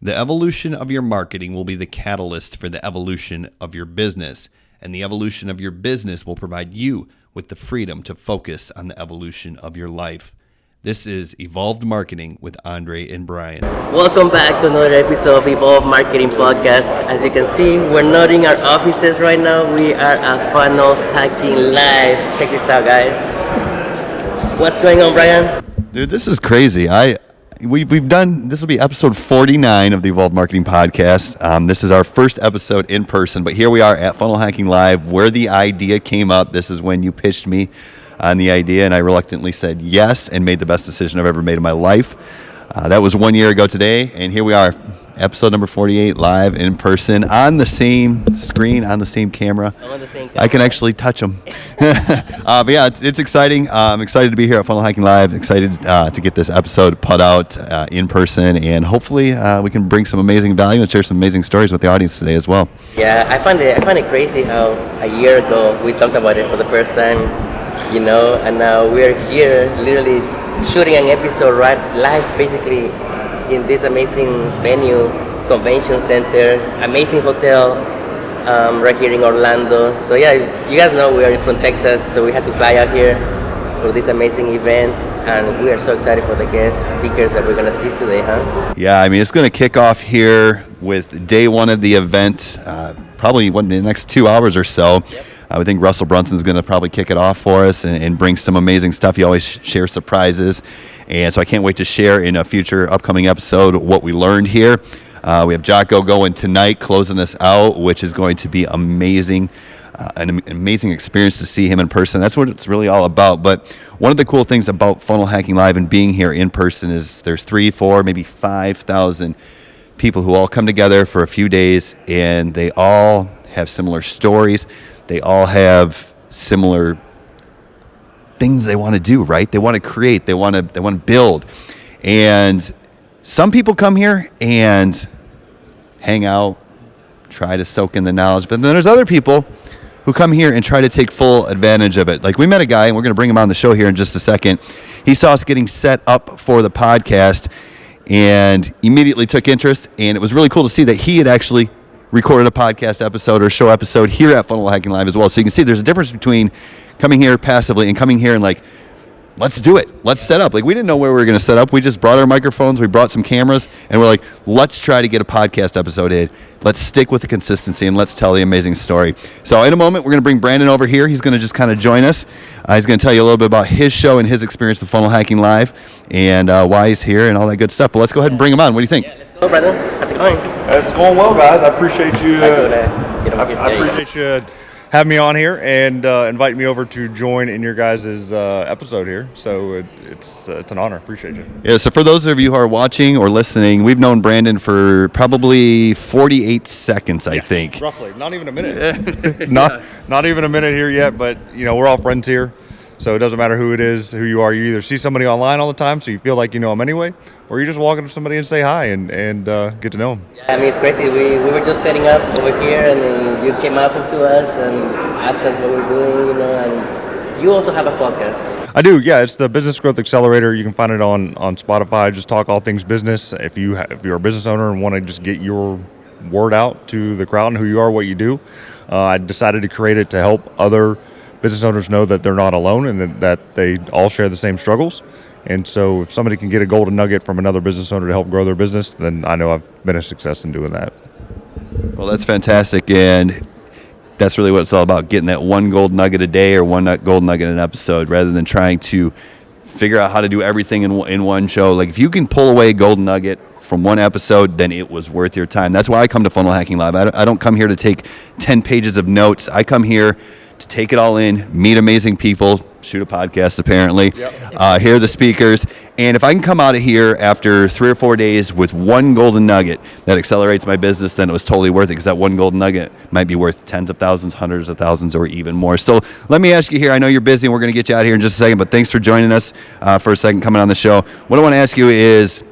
The evolution of your marketing will be the catalyst for the evolution of your business, and the evolution of your business will provide you with the freedom to focus on the evolution of your life. This is Evolved Marketing with Andrei and Brian. Welcome back to another episode of Evolved Marketing Podcast. As you can see, we're not in our offices right now. We are at Funnel Hacking Live. Check this out, guys. What's going on, Brian? Dude, this is crazy. We've done, this will be episode 49 of the Evolved Marketing Podcast. This is our first episode in person, but here we are at Funnel Hacking Live where the idea came up. This is when you pitched me on the idea, and I reluctantly said yes and made the best decision I've ever made in my life. That was 1 year ago today, and here we are, episode number 48, live in person, on the same screen, on the same camera. I'm on the same camera. I can actually touch them. But yeah, it's exciting. I'm excited to be here at Funnel Hacking Live, excited to get this episode put out in person, and hopefully we can bring some amazing value and share some amazing stories with the audience today as well. Yeah, I find it crazy how a year ago we talked about it for the first time, you know, and now we're here literally shooting an episode right live basically in this amazing venue, convention center, amazing hotel right here in Orlando. So yeah, you guys know we are from Texas, so we had to fly out here for this amazing event, and we are so excited for the guest speakers that we're going to see today, huh? Yeah, I mean, it's going to kick off here with day one of the event, probably in the next 2 hours or so. Yep. I think Russell Brunson's going to probably kick it off for us and bring some amazing stuff. He always shares surprises, and so I can't wait to share in a future upcoming episode what we learned here. We have Jocko going tonight, closing us out, which is going to be amazing. An amazing experience to see him in person. That's what it's really all about. But one of the cool things about Funnel Hacking Live and being here in person is there's 3, 4, maybe 5,000 people who all come together for a few days, and they all have similar stories. They all have similar things they want to do, right? They want to create, they want to build. And some people come here and hang out, try to soak in the knowledge, but then there's other people who come here and try to take full advantage of it. Like, we met a guy, and we're going to bring him on the show here in just a second. He saw us getting set up for the podcast and immediately took interest, and it was really cool to see that he had actually recorded a podcast episode or show episode here at Funnel Hacking Live as well. So you can see there's a difference between coming here passively and coming here and like, let's do it. Let's set up. Like, we didn't know where we were going to set up. We just brought our microphones, we brought some cameras, and we're like, let's try to get a podcast episode in. Let's stick with the consistency and let's tell the amazing story. So in a moment, we're going to bring Brandon over here. He's going to just kind of join us. He's going to tell you a little bit about his show and his experience with Funnel Hacking Live and why he's here and all that good stuff. But let's go ahead and bring him on. What do you think? Yeah, let's go, brother. How's it going? It's going well, guys. I appreciate you. I appreciate you having me on here and inviting me over to join in your guys' episode here. So it's an honor. Appreciate you. Yeah, so for those of you who are watching or listening, we've known Brandon for probably 48 seconds, I think. Roughly. Not even a minute. Not even a minute here yet, but you know, we're all friends here. So it doesn't matter who it is, who you are. You either see somebody online all the time, so you feel like you know them anyway, or you just walk up to somebody and say hi and get to know them. Yeah, I mean, it's crazy. We were just setting up over here, and then you came up to us and asked us what we're doing, you know, and you also have a podcast. I do, yeah. It's the Business Growth Accelerator. You can find it on Spotify. Just talk all things business. If you're a business owner and want to just get your word out to the crowd and who you are, what you do, I decided to create it to help other business owners know that they're not alone and that they all share the same struggles. And so if somebody can get a golden nugget from another business owner to help grow their business, then I know I've been a success in doing that. Well, that's fantastic. And that's really what it's all about, getting that one gold nugget a day or one gold nugget in an episode rather than trying to figure out how to do everything in one show. Like, if you can pull away a golden nugget from one episode, then it was worth your time. That's why I come to Funnel Hacking Live. I don't come here to take 10 pages of notes. I come here to take it all in, meet amazing people, shoot a podcast apparently, hear the speakers, and if I can come out of here after 3 or 4 days with one golden nugget that accelerates my business, then it was totally worth it, because that one golden nugget might be worth tens of thousands, hundreds of thousands, or even more. So let me ask you here, I know you're busy and we're going to get you out of here in just a second, but thanks for joining us for a second, coming on the show. What I want to ask you is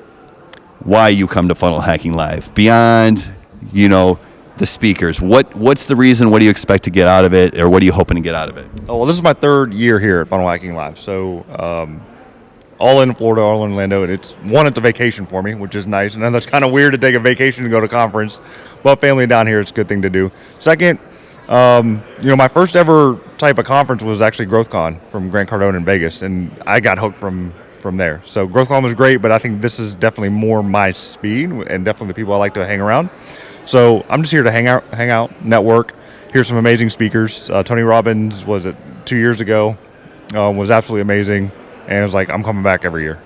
why you come to Funnel Hacking Live, beyond, you know, the speakers. What's the reason? What do you expect to get out of it, or what are you hoping to get out of it? Oh, well, this is my third year here at Funnel Hacking Live. So all in Florida, all in Orlando. And it's a vacation for me, which is nice. And then that's kind of weird to take a vacation to go to conference, but family down here, it's a good thing to do. Second, my first ever type of conference was actually GrowthCon from Grant Cardone in Vegas, and I got hooked from there. So GrowthCon was great, but I think this is definitely more my speed and definitely the people I like to hang around. So I'm just here to hang out, network, hear some amazing speakers. Tony Robbins was it 2 years ago, was absolutely amazing, and it was like I'm coming back every year.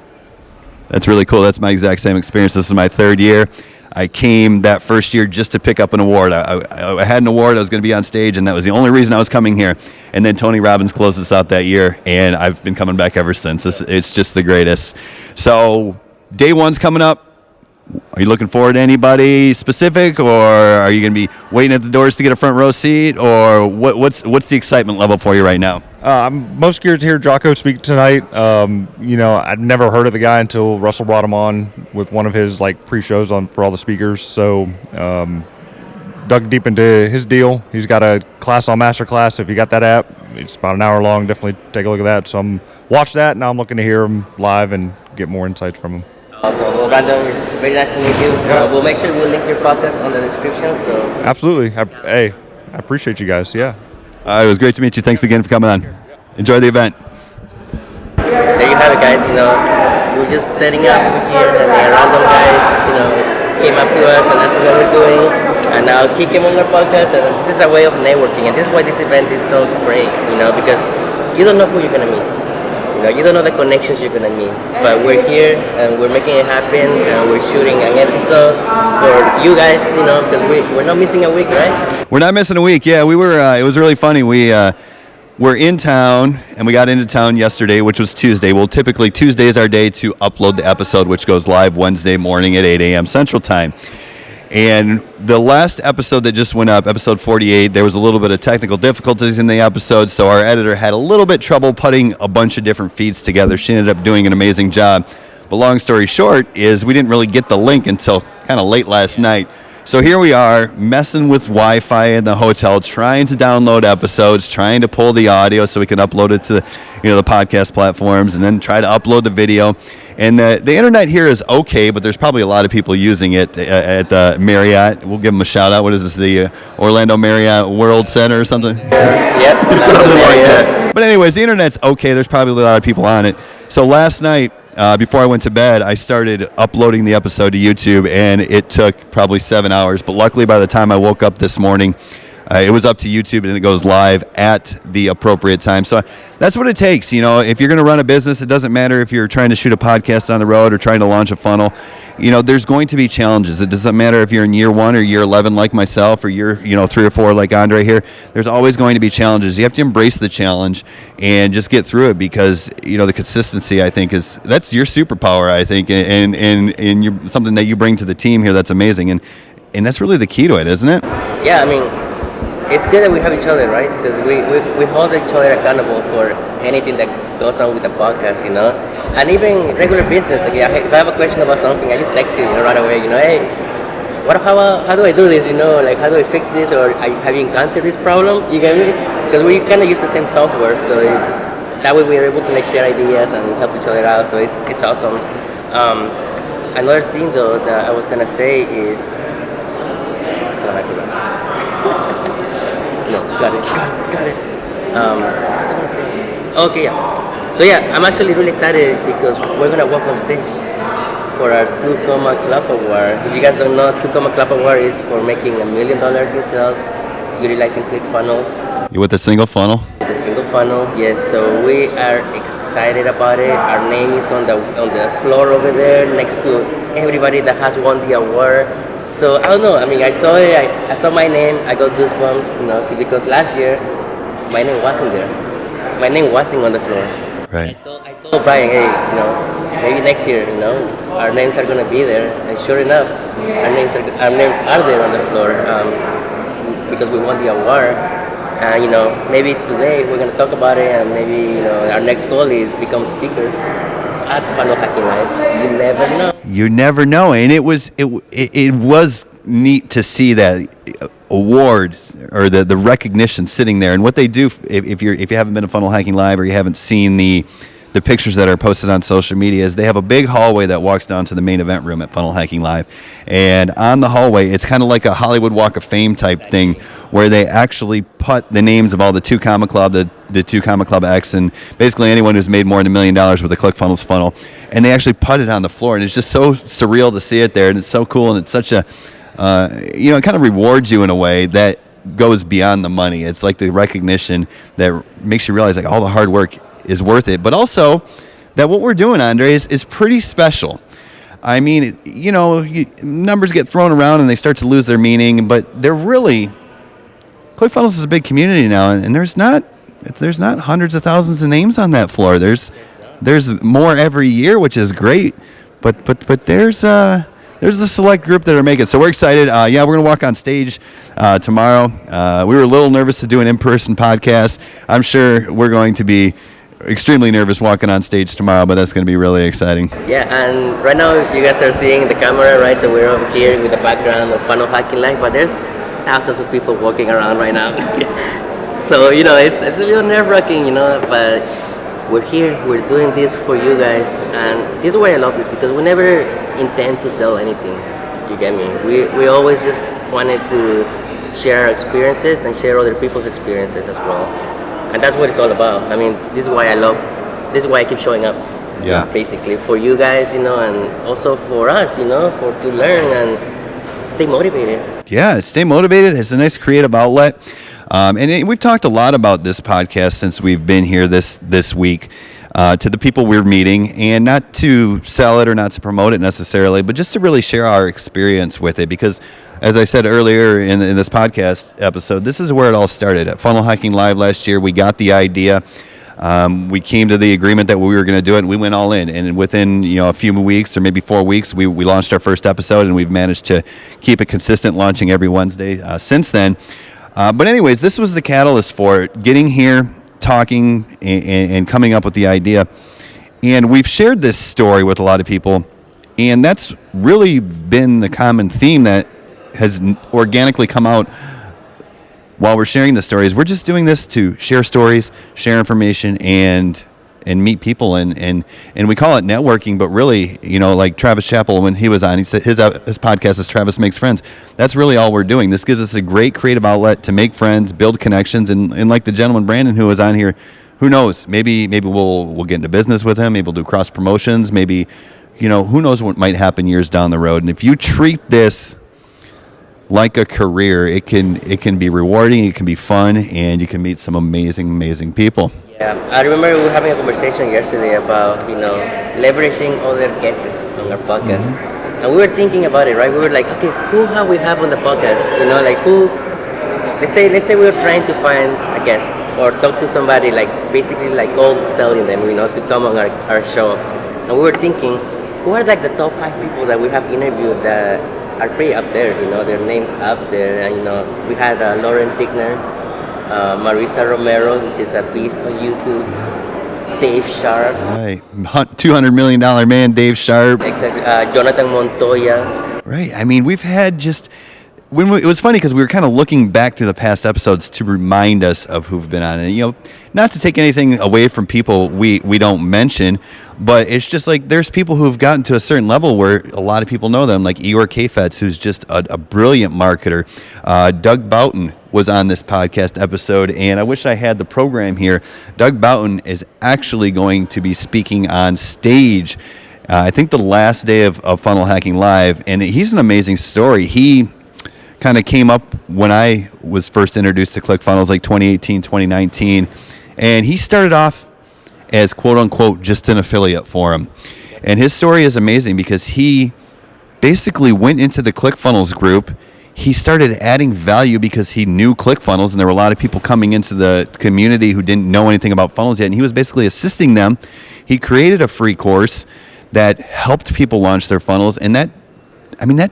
That's really cool. That's my exact same experience. This is my third year. I came that first year just to pick up an award. I had an award. I was going to be on stage, and that was the only reason I was coming here. And then Tony Robbins closed us out that year, and I've been coming back ever since. It's just the greatest. So day one's coming up. Are you looking forward to anybody specific, or are you going to be waiting at the doors to get a front row seat, or what's the excitement level for you right now? I'm most curious to hear Jocko speak tonight. I'd never heard of the guy until Russell brought him on with one of his pre-shows for all the speakers. So dug deep into his deal. He's got a class on Masterclass. If you got that app, it's about an hour long. Definitely take a look at that. So watch that, and now I'm looking to hear him live and get more insights from him. Awesome. Well, Brandon, it's very nice to meet you. Yeah. We'll make sure we'll link your podcast on the description. So absolutely. I appreciate you guys. Yeah. It was great to meet you. Thanks again for coming on. Enjoy the event. There you have it, guys. We were just setting up here, and a random guy, came up to us and asked us what we're doing. And now he came on our podcast, and this is a way of networking. And this is why this event is so great, because you don't know who you're going to meet. You don't know the connections you're going to meet. But we're here, and we're making it happen, and we're shooting an episode for you guys, because we're not missing a week, right? We're not missing a week. Yeah, we were. It was really funny. We're in town, and we got into town yesterday, which was Tuesday. Well, typically Tuesday is our day to upload the episode, which goes live Wednesday morning at 8 a.m. Central Time. And the last episode that just went up, episode 48, there was a little bit of technical difficulties in the episode, so our editor had a little bit trouble putting a bunch of different feeds together. She ended up doing an amazing job. But long story short is we didn't really get the link until kind of late last night. So here we are, messing with Wi-Fi in the hotel, trying to download episodes, trying to pull the audio so we can upload it to the podcast platforms, and then try to upload the video. And the internet here is okay, but there's probably a lot of people using it at the Marriott. We'll give them a shout out. What is this, the Orlando Marriott World Center or something? Yep. Something like that. But anyways, the internet's okay. There's probably a lot of people on it. So last night, before I went to bed, I started uploading the episode to YouTube, and it took probably 7 hours. But luckily, by the time I woke up this morning, it was up to YouTube, and it goes live at the appropriate time. So that's what it takes. If you're going to run a business, it doesn't matter if you're trying to shoot a podcast on the road or trying to launch a funnel. There's going to be challenges. It doesn't matter if you're in year 1 or year 11 like myself, or year 3 or 4 like Andrei here. There's always going to be challenges. You have to embrace the challenge and just get through it, because the consistency, I think, that's your superpower, I think, and you're something that you bring to the team here that's amazing, and that's really the key to it, isn't it? Yeah, it's good that we have each other, right? Because we hold each other accountable for anything that goes on with the podcast, and even regular business. Like, if I have a question about something, I just text you, right away. Hey, how do I do this? How do I fix this? Or have you encountered this problem? You get me? Because we kind of use the same software, so that way we're able to share ideas and help each other out. So it's awesome. Another thing though that I was gonna say is, I forgot. No, got it. What was I gonna say? Okay, yeah. So yeah, I'm actually really excited because we're gonna walk on stage for our 2 Comma Club Award. If you guys don't know, 2 Comma Club Award is for making $1 million in sales utilizing ClickFunnels. You with a single funnel? The single funnel, yes. So we are excited about it. Our name is on the floor over there next to everybody that has won the award. So I don't know. I saw it. I saw my name. I got goosebumps, because last year my name wasn't there. My name wasn't on the floor. Right. I told Brian, hey, maybe next year, our names are gonna be there. And sure enough, our names are there on the floor because we won the award. And maybe today we're gonna talk about it, and maybe our next goal is become speakers at Funnel Hacking Live. You never know. You never know, and it was neat to see that awards or the recognition sitting there, and what they do. If you haven't been to Funnel Hacking Live, or you haven't seen the the pictures that are posted on social media is they have a big hallway that walks down to the main event room at Funnel Hacking Live. And on the hallway, it's kind of like a Hollywood Walk of Fame type thing where they actually put the names of all the 2 Comma Club, the 2 Comma Club X, and basically anyone who's made more than $1 million with a ClickFunnels funnel. And they actually put it on the floor. And it's just so surreal to see it there. And it's so cool. And it's such a, it kind of rewards you in a way that goes beyond the money. It's like the recognition that makes you realize like all the hard work is worth it, but also that what we're doing, Andrei, is pretty special. I mean, numbers get thrown around and they start to lose their meaning, but they're really, ClickFunnels is a big community now, and there's not hundreds of thousands of names on that floor. There's more every year, which is great, but there's a select group that are making it. So we're excited. We're going to walk on stage tomorrow. We were a little nervous to do an in-person podcast. I'm sure we're going to be extremely nervous walking on stage tomorrow, but that's going to be really exciting. Yeah, and right now you guys are seeing the camera, right? So we're over here with the background of Funnel Hacking Live, but there's thousands of people walking around right now. So, it's a little nerve-wracking, but we're here, we're doing this for you guys, and this is why I love this, because we never intend to sell anything, you get me? We always just wanted to share our experiences and share other people's experiences as well. And that's what it's all about. I mean, this is why I keep showing up. Yeah. Basically, for you guys, and also for us, to learn and stay motivated. Yeah, stay motivated. It's a nice creative outlet. We've talked a lot about this podcast since we've been here this week to the people we're meeting, and not to sell it or not to promote it necessarily, but just to really share our experience with it. Because, as I said earlier in this podcast episode, this is where it all started. At Funnel Hacking Live last year, we got the idea. We came to the agreement that we were going to do it, and we went all in. And within a few weeks, or maybe 4 weeks, we launched our first episode, and we've managed to keep it consistent, launching every Wednesday since then. But anyways, this was the catalyst for it, getting here, talking, and coming up with the idea. And we've shared this story with a lot of people, and that's really been the common theme that has organically come out while we're sharing the stories. We're just doing this to share stories, share information, and meet people, and we call it networking, but really, like Travis Chappell, when he was on, he said his podcast is Travis Makes Friends. That's really all we're doing. This gives us a great creative outlet to make friends, build connections, and like the gentleman Brandon who was on here, who knows, maybe we'll get into business with him, maybe we'll do cross promotions, maybe, who knows what might happen years down the road. And if you treat this like a career, it can be rewarding, it can be fun, and you can meet some amazing people. Yeah, I remember we were having a conversation yesterday about, leveraging other guests on our podcast. Mm-hmm. And we were thinking about it, right? We were like, okay, who have we have on the podcast? Who, let's say we were trying to find a guest or talk to somebody basically cold selling them, to come on our show. And we were thinking, who are the top 5 people that we have interviewed that are pretty up there, their names up there. And, we had Lauren Tickner, Marisa Romero, which is a beast on YouTube, Dave Sharp. Right, $200 million man, Dave Sharp. Exactly, Jonathan Montoya. Right, I mean, we've had just... it was funny because we were kind of looking back to the past episodes to remind us of who've been on it. Not to take anything away from people we don't mention, but it's just like there's people who've gotten to a certain level where a lot of people know them, like Igor Kafetz, who's just a brilliant marketer. Doug Boughton was on this podcast episode, and I wish I had the program here. Doug Boughton is actually going to be speaking on stage, I think the last day of Funnel Hacking Live, and he's an amazing story. He kind of came up when I was first introduced to ClickFunnels, like 2018, 2019. And he started off as quote unquote just an affiliate for him. And his story is amazing because he basically went into the ClickFunnels group. He started adding value because he knew ClickFunnels, and there were a lot of people coming into the community who didn't know anything about funnels yet. And he was basically assisting them. He created a free course that helped people launch their funnels, and that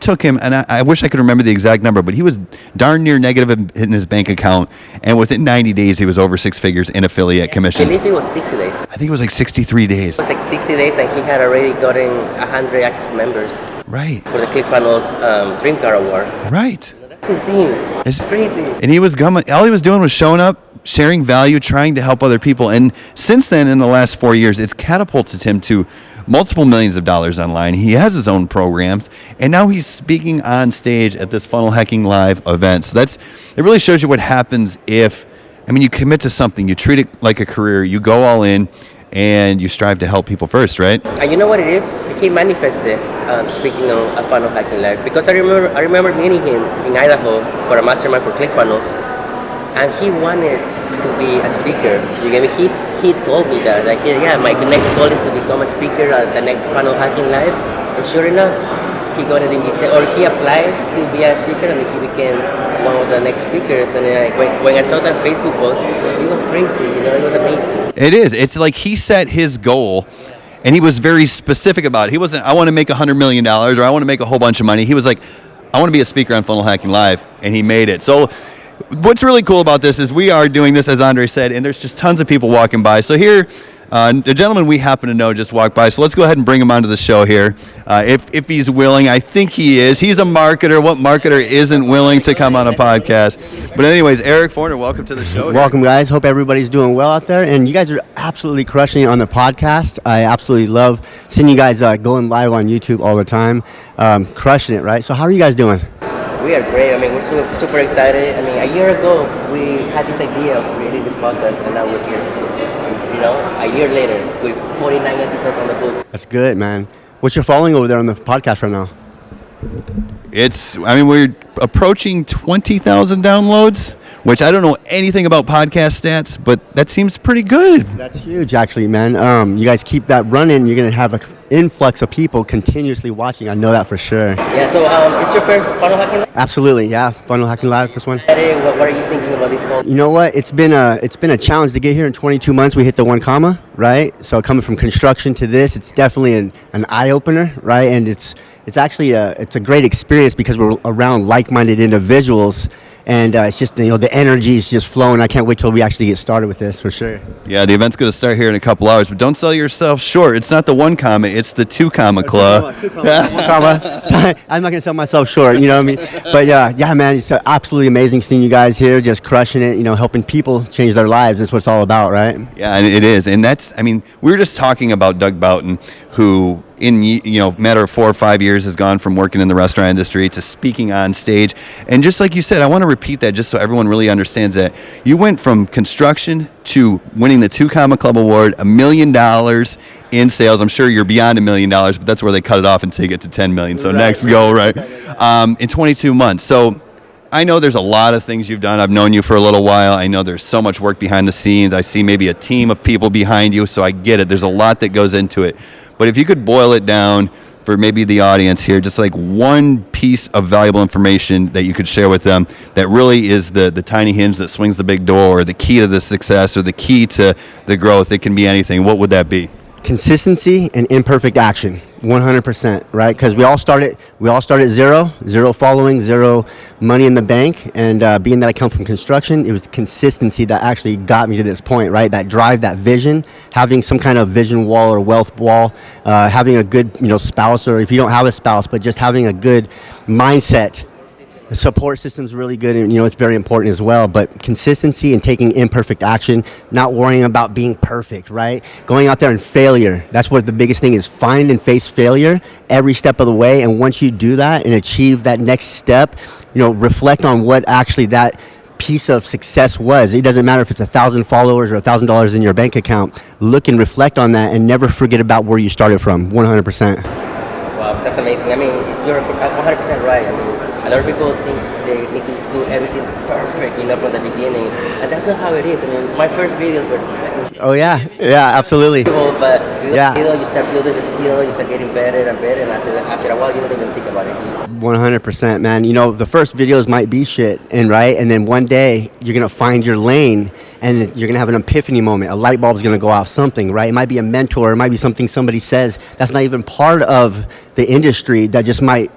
took him, and I wish I could remember the exact number, but he was darn near negative in his bank account, and within 90 days, he was over 6 figures in affiliate commission. I believe it was 60 days. I think it was like 63 days. It was like 60 days, and he had already gotten 100 active members. Right. For the ClickFunnels Dream Car Award. Right. That's insane. It's crazy. And he was all he was doing was showing up, sharing value, trying to help other people. And since then, in the last 4 years, it's catapulted him to multiple millions of dollars online. He has his own programs, and now he's speaking on stage at this Funnel Hacking Live event. So it really shows you what happens if, you commit to something, you treat it like a career, you go all in, and you strive to help people first, right? And you know what it is? He manifested speaking on a Funnel Hacking Live, because I remember meeting him in Idaho for a mastermind for ClickFunnels, and he wanted to be a speaker. You get me? He told me that, like, yeah, my next goal is to become a speaker at the next Funnel Hacking Live. And sure enough, he got an invitation, or he applied to be a speaker, and he became one of the next speakers. And when I saw that Facebook post, it was crazy. It was amazing. It is. It's like he set his goal, and he was very specific about it. He wasn't, I want to make $100 million, or I want to make a whole bunch of money. He was like, I want to be a speaker on Funnel Hacking Live, and he made it. So what's really cool about this is we are doing this, as Andrei said, and there's just tons of people walking by. So here, the gentleman we happen to know just walked by, so let's go ahead and bring him onto the show here. If he's willing, I think he is. He's a marketer. What marketer isn't willing to come on a podcast? But anyways, Eric Forner, welcome to the show here. Welcome, guys. Hope everybody's doing well out there. And you guys are absolutely crushing it on the podcast. I absolutely love seeing you guys going live on YouTube all the time. Crushing it, right? So how are you guys doing? We are great. We're super excited. A year ago, we had this idea of creating this podcast, and now we're here. A year later, with 49 episodes on the books. That's good, man. What's your following over there on the podcast right now? We're approaching 20,000 downloads, which I don't know anything about podcast stats, but that seems pretty good. That's huge, actually, man. You guys keep that running, you're going to have an influx of people continuously watching. I know that for sure. Yeah, so it's your first Funnel Hacking Live? Absolutely, yeah. Funnel Hacking Live, first one. What are you thinking about this whole? You know what? It's been a challenge to get here in 22 months. We hit the 1 comma, right? So coming from construction to this, it's definitely an eye opener, right? And it's actually a great experience because we're around like-minded individuals, and it's just the energy is just flowing. I can't wait till we actually get started with this for sure. Yeah, the event's going to start here in a couple hours, but don't sell yourself short. It's not the 1 comma, it's the 2 comma club. 2 comma. I'm not going to sell myself short, you know what I mean? But yeah, man, it's absolutely amazing seeing you guys here, just crushing it, helping people change their lives. That's what it's all about, right? Yeah, and it is. And that's, we were just talking about Doug Boughton, who in matter of 4 or 5 years has gone from working in the restaurant industry to speaking on stage. And just like you said, I want to repeat that just so everyone really understands that you went from construction to winning the 2 Comma Club Award, $1 million in sales. I'm sure you're beyond $1 million, but that's where they cut it off and take it to 10 million. So next go, right? In 22 months. So I know there's a lot of things you've done. I've known you for a little while. I know there's so much work behind the scenes. I see maybe a team of people behind you, so I get it. There's a lot that goes into it. But if you could boil it down for maybe the audience here, just like one piece of valuable information that you could share with them that really is the tiny hinge that swings the big door, or the key to the success, or the key to the growth, it can be anything. What would that be? Consistency and imperfect action, 100%, right? Because we all start at zero following, zero money in the bank, and being that I come from construction, it was consistency that actually got me to this point, right? That drive, that vision, having some kind of vision wall or wealth wall, having a good, spouse, or if you don't have a spouse, but just having a good mindset. The support system's really good, and it's very important as well. But consistency and taking imperfect action, not worrying about being perfect, right? Going out there and failure. That's what the biggest thing is. Find and face failure every step of the way. And once you do that and achieve that next step, reflect on what actually that piece of success was. It doesn't matter if it's 1,000 followers or $1,000 in your bank account. Look and reflect on that, and never forget about where you started from. 100%. Wow, that's amazing. You're 100% right. A lot of people think they need to do everything perfect, from the beginning, and that's not how it is. My first videos were. Oh yeah, absolutely. But you start building the skill, you start getting better and better, and after a while, you don't even think about it. 100%, man. The first videos might be shit, and then one day you're gonna find your lane, and you're gonna have an epiphany moment. A light bulb's gonna go off. Something, right? It might be a mentor, it might be something somebody says that's not even part of the industry that just might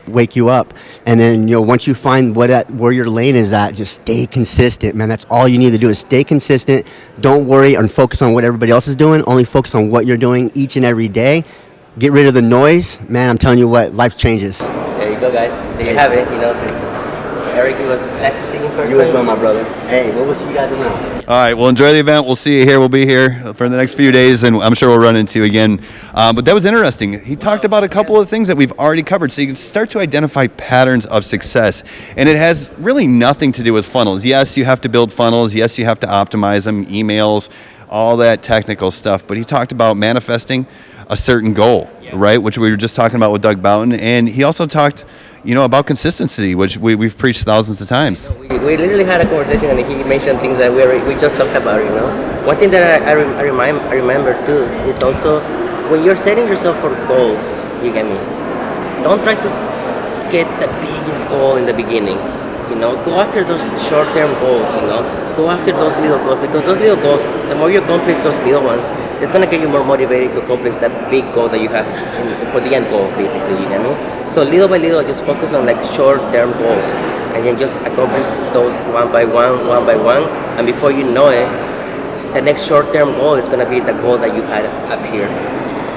wake you up. And then once you find where your lane is at, just stay consistent, man. That's all you need to do, is stay consistent. Don't worry and focus on what everybody else is doing. Only focus on what you're doing each and every day. Get rid of the noise, man. I'm telling you what, life changes. There you go, guys. There you have it. Eric, it was nice to see you in person. You as well, my brother. Hey, we'll see you guys around. All right, well, enjoy the event. We'll see you here. We'll be here for the next few days, and I'm sure we'll run into you again. But that was interesting. He talked about a couple of things that we've already covered, so you can start to identify patterns of success. And it has really nothing to do with funnels. Yes, you have to build funnels. Yes, you have to optimize them, emails, all that technical stuff. But he talked about manifesting a certain goal, right, which we were just talking about with Doug Boughton. And he also talked about consistency, which we've preached thousands of times. We literally had a conversation, and he mentioned things that we just talked about. One thing that I remember too is also when you're setting yourself for goals. You get me? Don't try to get the biggest goal in the beginning. Go after those short-term goals. Go after those little goals, because those little goals, the more you accomplish those little ones, it's gonna get you more motivated to accomplish that big goal that you have for the end goal, basically. You get me? So little by little, just focus on like short-term goals, and then just accomplish those one by one, and before you know it, the next short-term goal is gonna be the goal that you had up here.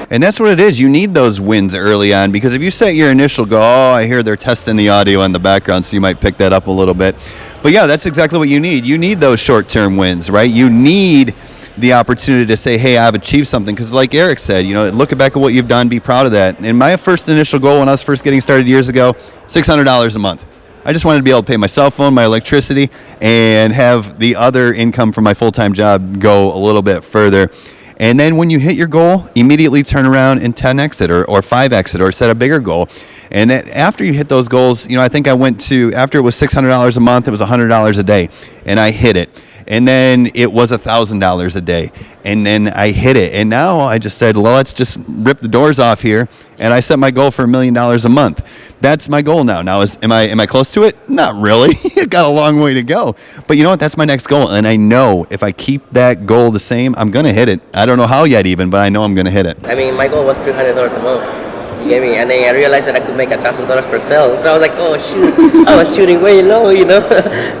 And that's what it is. You need those wins early on, because if you set your initial goal, I hear they're testing the audio in the background, so you might pick that up a little bit. But yeah, that's exactly what you need. You need those short-term wins, right? You need the opportunity to say, hey, I've achieved something. Because like Eric said, look back at what you've done, be proud of that. And my first initial goal when I was first getting started years ago, $600 a month. I just wanted to be able to pay my cell phone, my electricity, and have the other income from my full-time job go a little bit further. And then when you hit your goal, immediately turn around and 10x it or 5x it or set a bigger goal. And after you hit those goals, I think I went to, after it was $600 a month, it was $100 a day, and I hit it. And then it was $1,000 a day, and then I hit it. And now I just said, well, let's just rip the doors off here. And I set my goal for $1 million a month. That's my goal now. Now, am I close to it? Not really. It got a long way to go. But you know what? That's my next goal. And I know if I keep that goal the same, I'm going to hit it. I don't know how yet even, but I know I'm going to hit it. I mean, my goal was $300 a month. You get me? And then I realized that I could make $1,000 per sale. So I was like, oh shoot, I was shooting way low,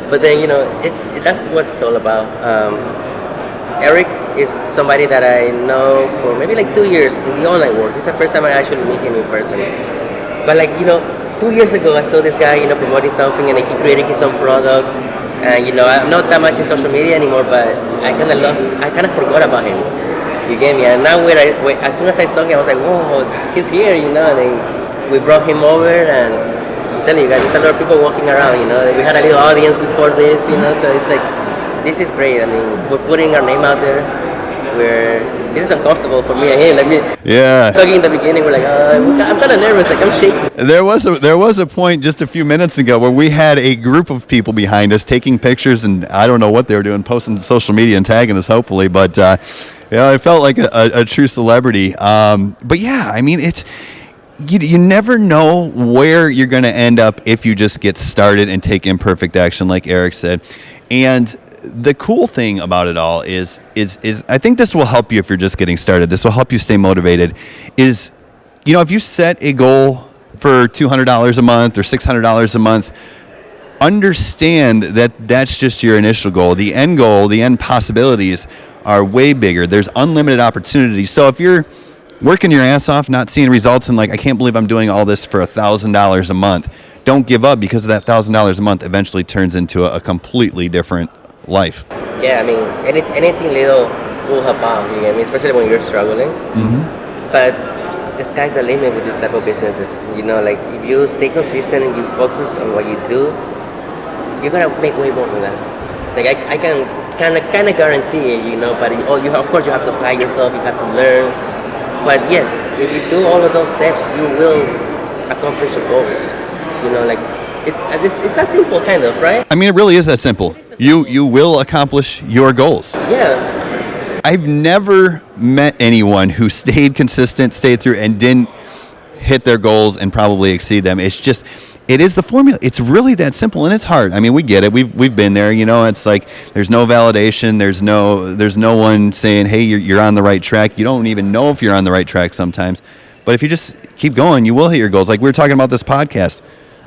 But then, that's what it's all about. Eric is somebody that I know for maybe like 2 years in the online world. This is the first time I actually meet him in person. But 2 years ago, I saw this guy, promoting something, and he created his own product. And I'm not that much in social media anymore, but I kind of forgot about him. You get me? And now as soon as I saw him, I was like, whoa, he's here, And then we brought him over, and I'm telling you guys, there's a lot of people walking around, We had a little audience before this, So it's like, this is great. I mean, we're putting our name out there. This is uncomfortable for me and him. Yeah. Talking in the beginning, we're like, I'm kind of nervous, I'm shaking. There was a point just a few minutes ago where we had a group of people behind us taking pictures, and I don't know what they were doing, posting to social media and tagging us, hopefully, but I felt like a true celebrity. But yeah, I mean, it's you never know where you're going to end up if you just get started and take imperfect action, like Eric said. And the cool thing about it all is I think this will help you if you're just getting started. This will help you stay motivated. Is if you set a goal for $200 a month or $600 a month, understand that that's just your initial goal. The end possibilities are way bigger. There's unlimited opportunities. So if you're working your ass off, not seeing results, and I can't believe I'm doing all this for $1,000 a month, don't give up, because that $1,000 a month eventually turns into a completely different life. Yeah, I mean, anything little will help out. You know what I mean? Especially when you're struggling. Mm-hmm. But the sky's the limit with this type of businesses. If you stay consistent and you focus on what you do, you're gonna make way more than that. I can kind of guarantee it, But of course you have to apply yourself. You have to learn. But yes, if you do all of those steps, you will accomplish your goals. It's that simple, kind of, right? I mean, it really is that simple. You will accomplish your goals. Yeah. I've never met anyone who stayed consistent, stayed through, and didn't hit their goals and probably exceed them. It is the formula. It's really that simple, and it's hard. I mean, we get it. We've been there. It's like there's no validation. There's no one saying, hey, you're on the right track. You don't even know if you're on the right track sometimes. But if you just keep going, you will hit your goals. Like we were talking about this podcast.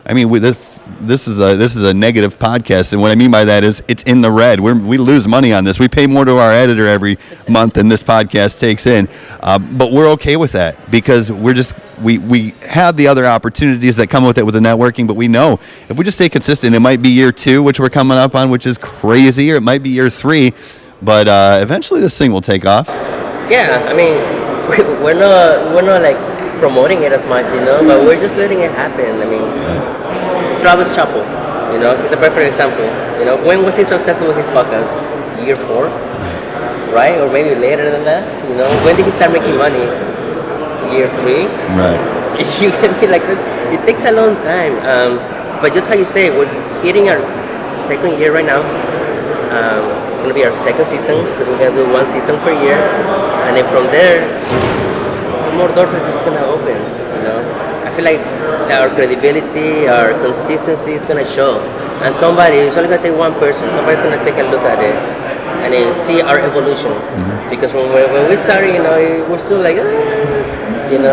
I mean, this is a negative podcast, and what I mean by that is it's in the red. We lose money on this. We pay more to our editor every month than this podcast takes in, but we're okay with that because we're we have the other opportunities that come with it with the networking, but we know if we just stay consistent, it might be year 2, which we're coming up on, which is crazy, or it might be year 3, but eventually this thing will take off. Yeah, I mean, we're not like promoting it as much, but we're just letting it happen. I mean, Travis Chappell, he's a perfect example. When was he successful with his podcast? Year 4, right? Or maybe later than that. When did he start making money? Year 3. Right. You can be like, it takes a long time. But just how you say, we're hitting our 2nd year right now. It's going to be our 2nd season because we're going to do 1 season per year, and then from there, the more doors are just going to open. I feel like our credibility, our consistency is going to show, and it's only going to take one person. Somebody's going to take a look at it and then see our evolution. Because when we started, we're still like, and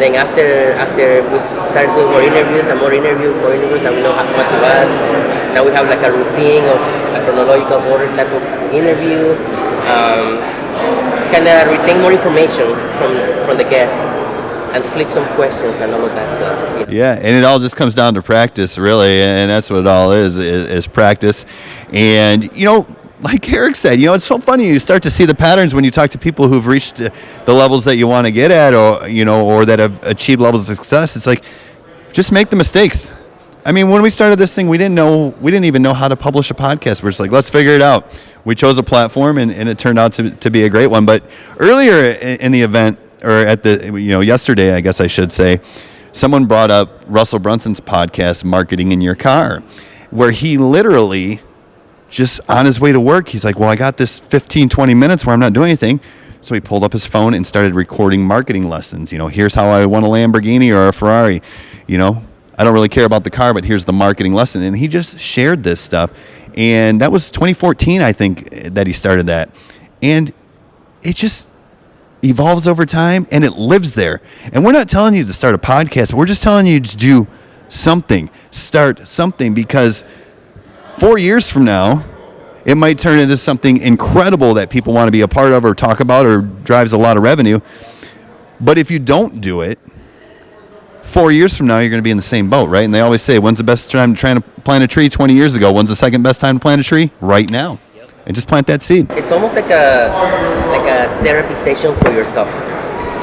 then after we started doing more interviews, and now we know what to ask. Now we have like a routine of a chronological order type of interview. Kind of retain more information from the guest and flip some questions and all of that stuff. Yeah, and it all just comes down to practice, really, and that's what it all is practice. And, like Eric said, it's so funny. You start to see the patterns when you talk to people who've reached the levels that you want to get at, or that have achieved levels of success. It's like, just make the mistakes. I mean, when we started this thing, we didn't even know how to publish a podcast. We're just like, let's figure it out. We chose a platform, and it turned out to be a great one. But earlier in the event, or at the yesterday, I guess I should say, someone brought up Russell Brunson's podcast, Marketing in Your Car, where he literally, just on his way to work, he's like, well, I got this 15, 20 minutes where I'm not doing anything. So he pulled up his phone and started recording marketing lessons. Here's how I won a Lamborghini or a Ferrari. I don't really care about the car, but here's the marketing lesson. And he just shared this stuff. And that was 2014, I think, that he started that. And it just evolves over time, and it lives there. And we're not telling you to start a podcast. We're just telling you to do something. Start something, because 4 years from now, it might turn into something incredible that people want to be a part of or talk about or drives a lot of revenue. But if you don't do it, 4 years from now, you're going to be in the same boat, right? And they always say, when's the best time to try to plant a tree? 20 years ago. When's the second best time to plant a tree? Right now. And just plant that seed. It's almost like a therapy session for yourself.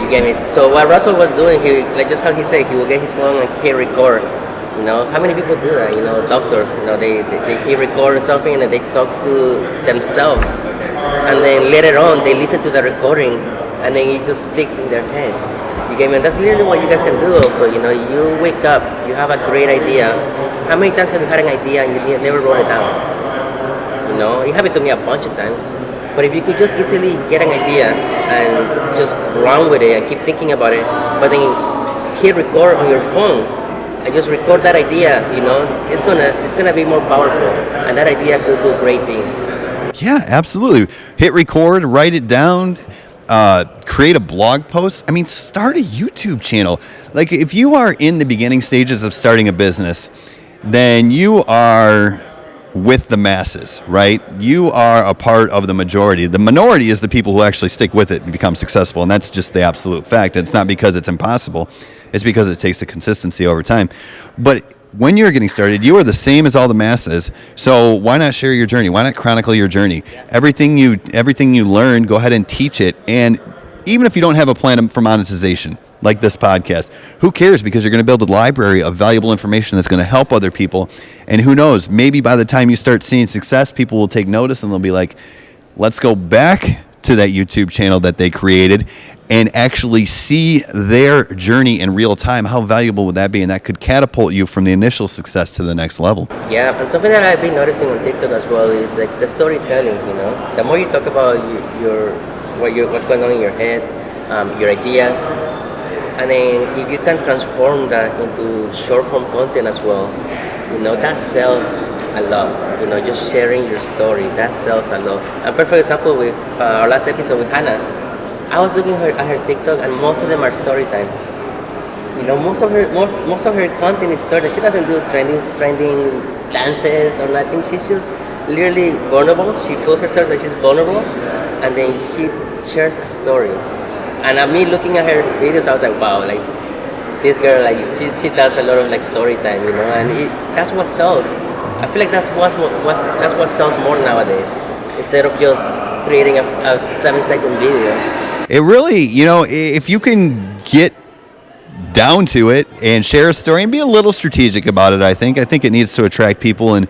You get me? So what Russell was doing, just how he said, he will get his phone and he record. How many people do that? Doctors, he records something and they talk to themselves. And then later on, they listen to the recording and then it just sticks in their head. You get me? And that's literally what you guys can do also. You wake up, you have a great idea. How many times have you had an idea and you never wrote it down? It happened to me a bunch of times. But if you could just easily get an idea and just run with it and keep thinking about it, but then hit record on your phone and just record that idea, it's gonna be more powerful, and that idea could do great things. Yeah, absolutely. Hit record, write it down, create a blog post. I mean, start a YouTube channel. Like, if you are in the beginning stages of starting a business, then you are with the masses, right? You are a part of the majority. The minority is the people who actually stick with it and become successful, and that's just the absolute fact. It's not because it's impossible. It's because it takes a consistency over time. But when you're getting started, you are the same as all the masses. So why not share your journey? Why not chronicle your journey? Everything you learn, go ahead and teach it. And even if you don't have a plan for monetization, like this podcast, who cares? Because you're going to build a library of valuable information that's going to help other people. And who knows, maybe by the time you start seeing success, people will take notice and they'll be like, let's go back to that YouTube channel that they created and actually see their journey in real time. How valuable would that be? And that could catapult you from the initial success to the next level. Yeah, and something that I've been noticing on TikTok as well is like the storytelling. The more you talk about what's going on in your head, your ideas, and then if you can transform that into short form content as well, that sells a lot. Just sharing your story, that sells a lot. And perfect example with our last episode with Hannah. I was looking at her TikTok, and most of them are story time. Most of her content is story. She doesn't do trending dances or nothing. She's just literally vulnerable. She feels herself that she's vulnerable, and then she shares a story. And me looking at her videos, I was like, wow, like this girl, like she does a lot of like story time, you know, and that's what sells. I feel like that's what sells more nowadays, instead of just creating a 7-second video. It really, if you can get down to it and share a story and be a little strategic about it, I think it needs to attract people and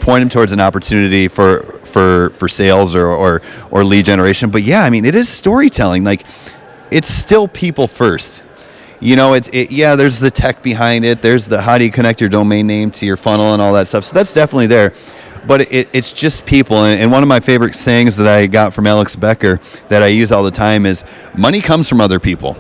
point them towards an opportunity for sales or lead generation. But yeah, I mean, it is storytelling. Like, it's still people first. There's the tech behind it. There's the how do you connect your domain name to your funnel and all that stuff. So that's definitely there. But it's just people. And one of my favorite sayings that I got from Alex Becker that I use all the time is, money comes from other people,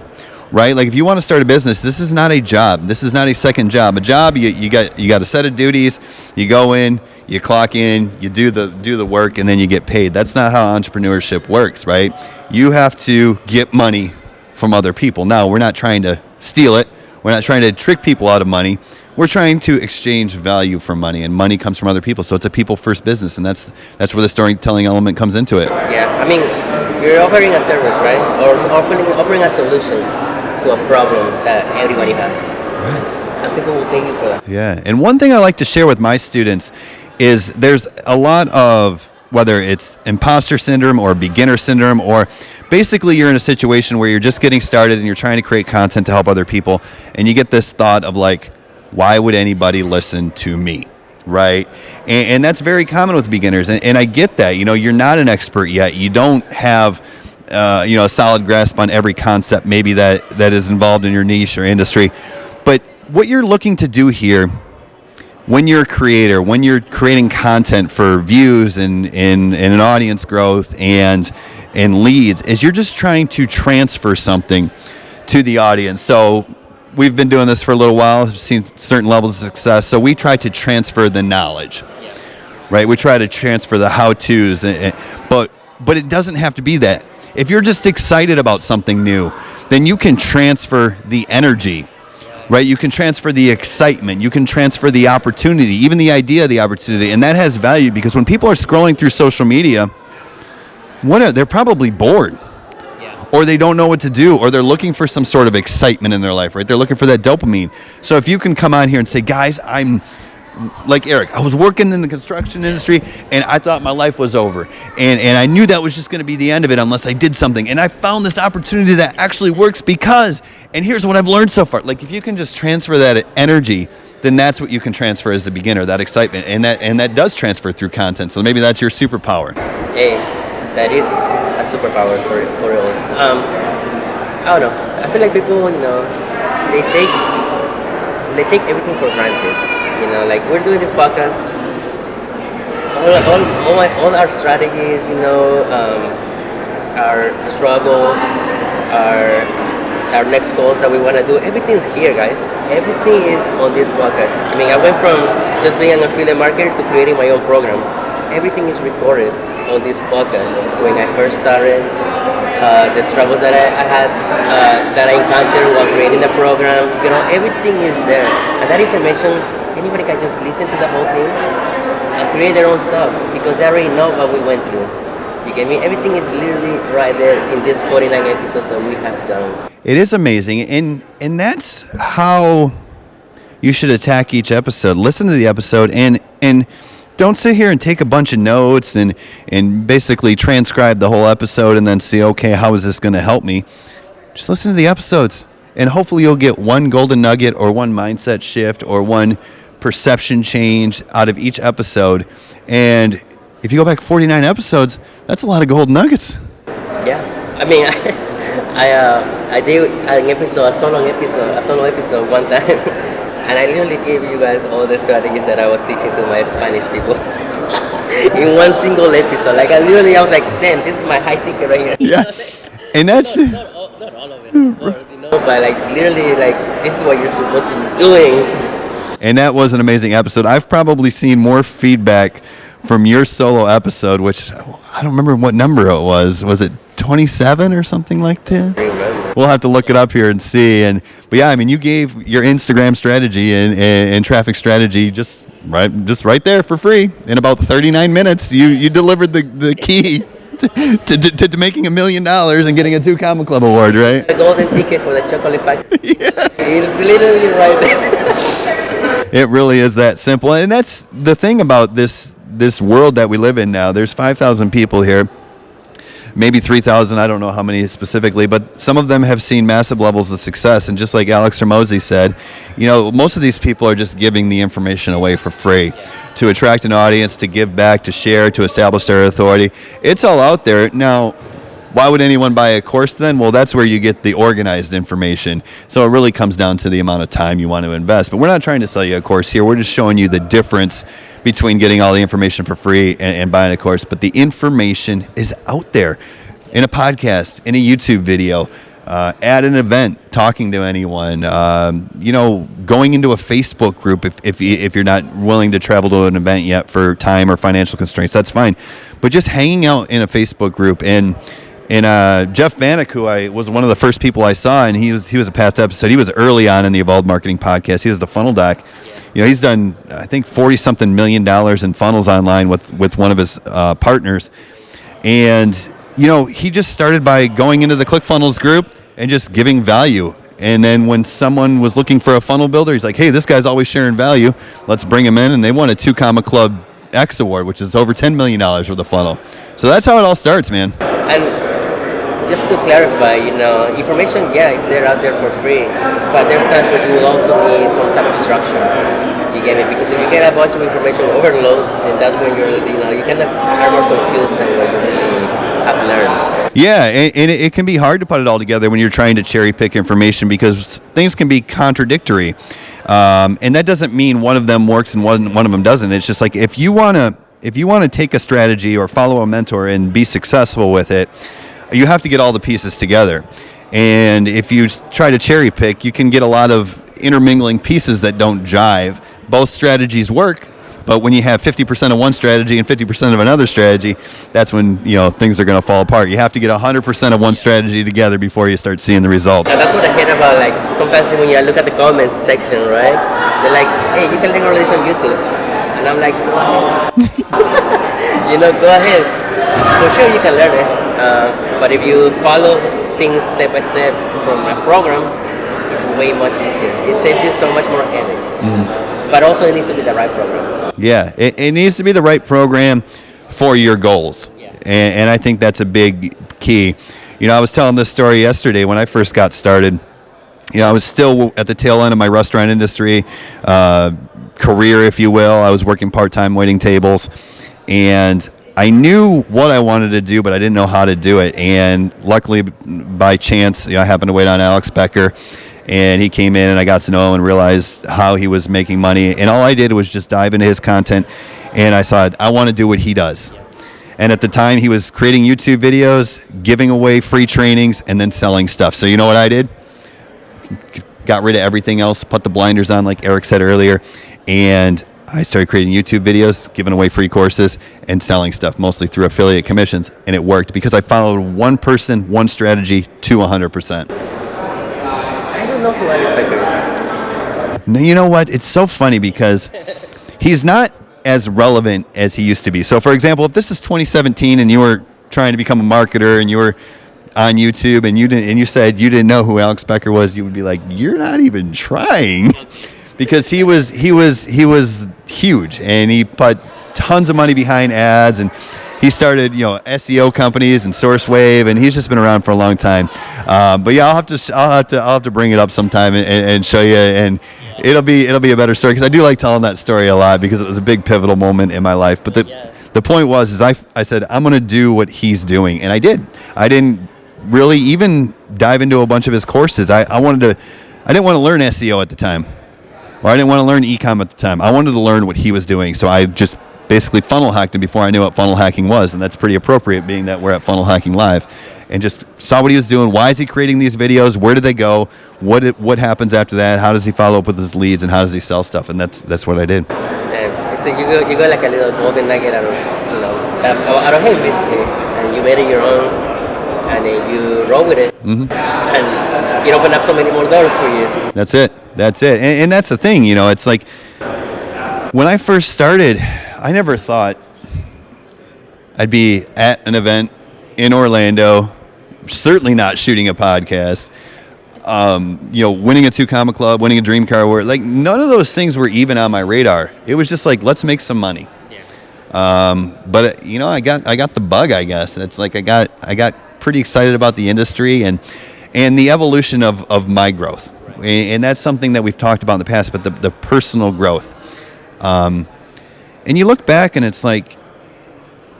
right? Like, if you want to start a business, this is not a job. This is not a second job. A job, you got a set of duties. You go in, you clock in, you do the work, and then you get paid. That's not how entrepreneurship works, right? You have to get money from other people. Now, we're not trying to steal it. We're not trying to trick people out of money. We're trying to exchange value for money, and money comes from other people. So it's a people-first business, and that's where the storytelling element comes into it. Yeah, I mean, you're offering a service, right? Or offering a solution to a problem that everybody has. Right. And people will pay you for that. Yeah, and one thing I like to share with my students is there's a lot of, whether it's imposter syndrome or beginner syndrome, or basically you're in a situation where you're just getting started and you're trying to create content to help other people, and you get this thought of like, why would anybody listen to me, right? And that's very common with beginners, and I get that. You're not an expert yet. You don't have a solid grasp on every concept maybe that is involved in your niche or industry. But what you're looking to do here, when you're a creator, when you're creating content for views and an audience growth and leads, is you're just trying to transfer something to the audience. So we've been doing this for a little while, seen certain levels of success, so we try to transfer the knowledge, right? We try to transfer the how-tos, but it doesn't have to be that. If you're just excited about something new, then you can transfer the energy, right? You can transfer the excitement. You can transfer the opportunity, even the idea of the opportunity, and that has value, because when people are scrolling through social media, they're probably bored. Or they don't know what to do, or they're looking for some sort of excitement in their life, right? They're looking for that dopamine. So if you can come on here and say, guys, I'm like Eric, I was working in the construction industry, and I thought my life was over. And I knew that was just going to be the end of it unless I did something. And I found this opportunity that actually works because, and here's what I've learned so far. Like, if you can just transfer that energy, then that's what you can transfer as a beginner, that excitement. And that does transfer through content. So maybe that's your superpower. Hey, that is a superpower for us. I don't know. I feel like people, they take everything for granted. Like, we're doing this podcast. All our strategies, our struggles, our next goals that we want to do, everything's here, guys. Everything is on this podcast. I mean, I went from just being an affiliate marketer to creating my own program. Everything is recorded on this podcast. When I first started, the struggles that I had, that I encountered while creating the program, everything is there. And that information, anybody can just listen to the whole thing and create their own stuff, because they already know what we went through. You get me? Everything is literally right there in these 49 episodes that we have done. It is amazing, and that's how you should attack each episode. Listen to the episode and don't sit here and take a bunch of notes and basically transcribe the whole episode and then see, okay, how is this going to help me? Just listen to the episodes, and hopefully you'll get one golden nugget or one mindset shift or one perception change out of each episode. And if you go back 49 episodes, that's a lot of golden nuggets. Yeah, I mean, I did a solo episode one time, and I literally gave you guys all the strategies that I was teaching to my Spanish people in one single episode. Like, I was like, damn, this is my high ticket right here. Yeah, and that's not all of it, of course, but like, literally, like, this is what you're supposed to be doing. And that was an amazing episode. I've probably seen more feedback from your solo episode, which I don't remember what number it was. Was it 27 or something like that? We'll have to look it up here and see. But yeah, I mean, you gave your Instagram strategy and traffic strategy just right there for free in about 39 minutes. You delivered the key. to making $1 million and getting a 2 Comma Club award, right? The golden ticket for the chocolate factory. It's literally right there. It really is that simple, and that's the thing about this world that we live in now. There's 5,000 people here, maybe 3,000. I don't know how many specifically, but some of them have seen massive levels of success. And just like Alex Hormozi said, most of these people are just giving the information away for free to attract an audience, to give back, to share, to establish their authority. It's all out there now. Why would anyone buy a course then? Well, that's where you get the organized information. So it really comes down to the amount of time you want to invest. But we're not trying to sell you a course here. We're just showing you the difference between getting all the information for free and buying a course. But the information is out there in a podcast, in a YouTube video, at an event, talking to anyone, going into a Facebook group if you're not willing to travel to an event yet for time or financial constraints, that's fine. But just hanging out in a Facebook group and Jeff Bannock, who was one of the first people I saw, and he was a past episode. He was early on in the Evolved Marketing podcast. He was the funnel doc. He's done, I think, $40-something million in funnels online with one of his partners. And, he just started by going into the ClickFunnels group and just giving value. And then when someone was looking for a funnel builder, he's like, hey, this guy's always sharing value. Let's bring him in. And they won a 2 Comma Club X award, which is over $10 million with a funnel. So that's how it all starts, man. And just to clarify, information, is there out there for free, but there's times where you will also need some type of structure. You get it? Because if you get a bunch of information overload, then that's when you kind of are more confused than what you really have learned. Yeah, and it can be hard to put it all together when you're trying to cherry pick information because things can be contradictory. And that doesn't mean one of them works and one of them doesn't. It's just like if you want to take a strategy or follow a mentor and be successful with it, you have to get all the pieces together. And if you try to cherry pick, you can get a lot of intermingling pieces that don't jive. Both strategies work, but when you have 50% of one strategy and 50% of another strategy, that's when things are going to fall apart. You have to get 100% of one strategy together before you start seeing the results. And that's what I hate about, like, sometimes when you look at the comments section, right? They're like, hey, you can learn all this on YouTube. And I'm like, go ahead. Go ahead. For sure you can learn it. But if you follow things step by step from a program, it's way much easier. It saves you so much more headaches. Mm-hmm. But also it needs to be the right program. Yeah, it needs to be the right program for your goals. Yeah. And I think that's a big key. I was telling this story yesterday when I first got started. I was still at the tail end of my restaurant industry career, if you will. I was working part-time waiting tables. And I knew what I wanted to do, but I didn't know how to do it. And luckily, by chance, I happened to wait on Alex Becker, and he came in, and I got to know him and realized how he was making money. And all I did was just dive into his content, and I thought, I want to do what he does. And at the time, he was creating YouTube videos, giving away free trainings, and then selling stuff. So you know what I did? Got rid of everything else, put the blinders on, like Eric said earlier, and I started creating YouTube videos, giving away free courses, and selling stuff, mostly through affiliate commissions. And it worked because I followed one person, one strategy to 100%. I don't know who Alex Becker is. No, you know what? It's so funny because he's not as relevant as he used to be. So, for example, if this is 2017 and you were trying to become a marketer and you were on YouTube and you said you didn't know who Alex Becker was, you would be like, you're not even trying. Because he was huge, and he put tons of money behind ads, and he started SEO companies and SourceWave, and he's just been around for a long time. But yeah, I'll have to bring it up sometime and show you, and it'll be a better story because I do like telling that story a lot because it was a big pivotal moment in my life. But the point was I said I'm going to do what he's doing, and I did. I didn't really even dive into a bunch of his courses. I didn't want to learn SEO at the time. Or I didn't want to learn e-com at the time. I wanted to learn what he was doing, so I just basically funnel hacked him before I knew what funnel hacking was, and that's pretty appropriate being that we're at Funnel Hacking Live, and just saw what he was doing. Why is he creating these videos? Where do they go? What happens after that? How does he follow up with his leads, and how does he sell stuff? And that's what I did. So you got like a little golden nugget out of him basically, and you made it your own, and then you roll with it, and it opened up so many more doors for you. That's it. And that's the thing, it's like when I first started, I never thought I'd be at an event in Orlando, certainly not shooting a podcast, winning a 2 Comma Club, winning a Dream Car Award. Like, none of those things were even on my radar. It was just like, let's make some money. But I got the bug, I guess. It's like I got pretty excited about the industry and the evolution of my growth. And that's something that we've talked about in the past, but the personal growth. And you look back and it's like,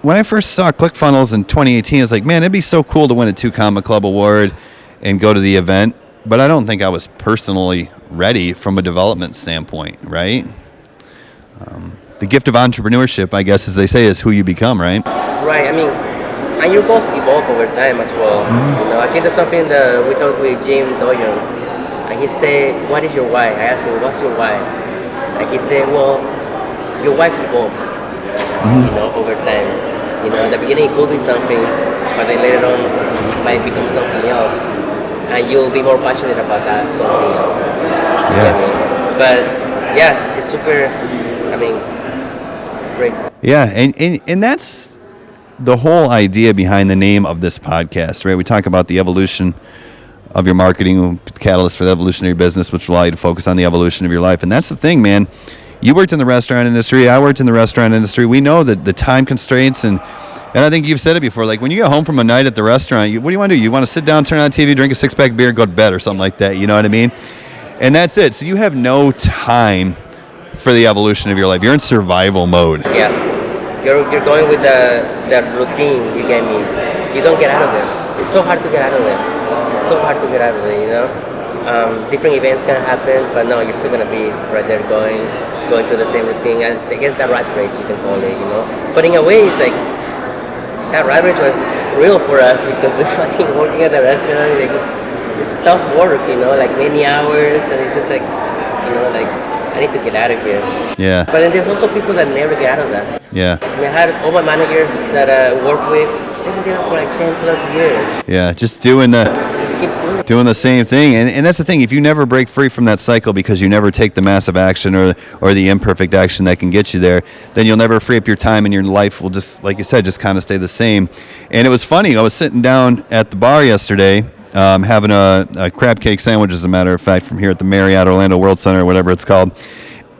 when I first saw ClickFunnels in 2018, I was like, man, it'd be so cool to win a 2 Comma Club award and go to the event. But I don't think I was personally ready from a development standpoint, right? The gift of entrepreneurship, I guess, as they say, is who you become, right? Right. I mean, and your goals evolve over time as well. I think that's something that we talked with Jim Doyon, and he said, "What is your why?" I asked him, "What's your why?" And he said, "Well, your why evolves, over time. At the beginning it could be something, but then later on it might become something else, and you'll be more passionate about that something else." Yeah. But yeah, it's super. I mean, it's great. Yeah, and that's the whole idea behind the name of this podcast, right? We talk about the evolution of your marketing, catalyst for the evolution of your business, which will allow you to focus on the evolution of your life. And that's the thing, man. You worked in the restaurant industry. I worked in the restaurant industry. We know that the time constraints, and I think you've said it before, like when you get home from a night at the restaurant, what do you want to do? You want to sit down, turn on TV, drink a 6-pack beer, go to bed or something like that. You know what I mean? And that's it. So you have no time for the evolution of your life. You're in survival mode. Yeah. You're going with the routine you gave me. You don't get out of it. It's so hard to get out of it. It's so hard to get out of it, Different events can happen, but no, you're still going to be right there going through the same routine. I guess that rat race, you can call it, But in a way, it's like, that rat race was real for us because the fucking working at the restaurant, like, it's tough work, like many hours, and it's just like, I need to get out of here. Yeah. But then there's also people that never get out of that. Yeah. I mean, I had all my managers that I work with, they've been there for like 10 plus years. Yeah, just doing the same thing. And that's the thing, if you never break free from that cycle because you never take the massive action or the imperfect action that can get you there, then you'll never free up your time and your life will just, like you said, just kind of stay the same. And it was funny, I was sitting down at the bar yesterday, having a crab cake sandwich, as a matter of fact, from here at the Marriott Orlando World Center, or whatever it's called.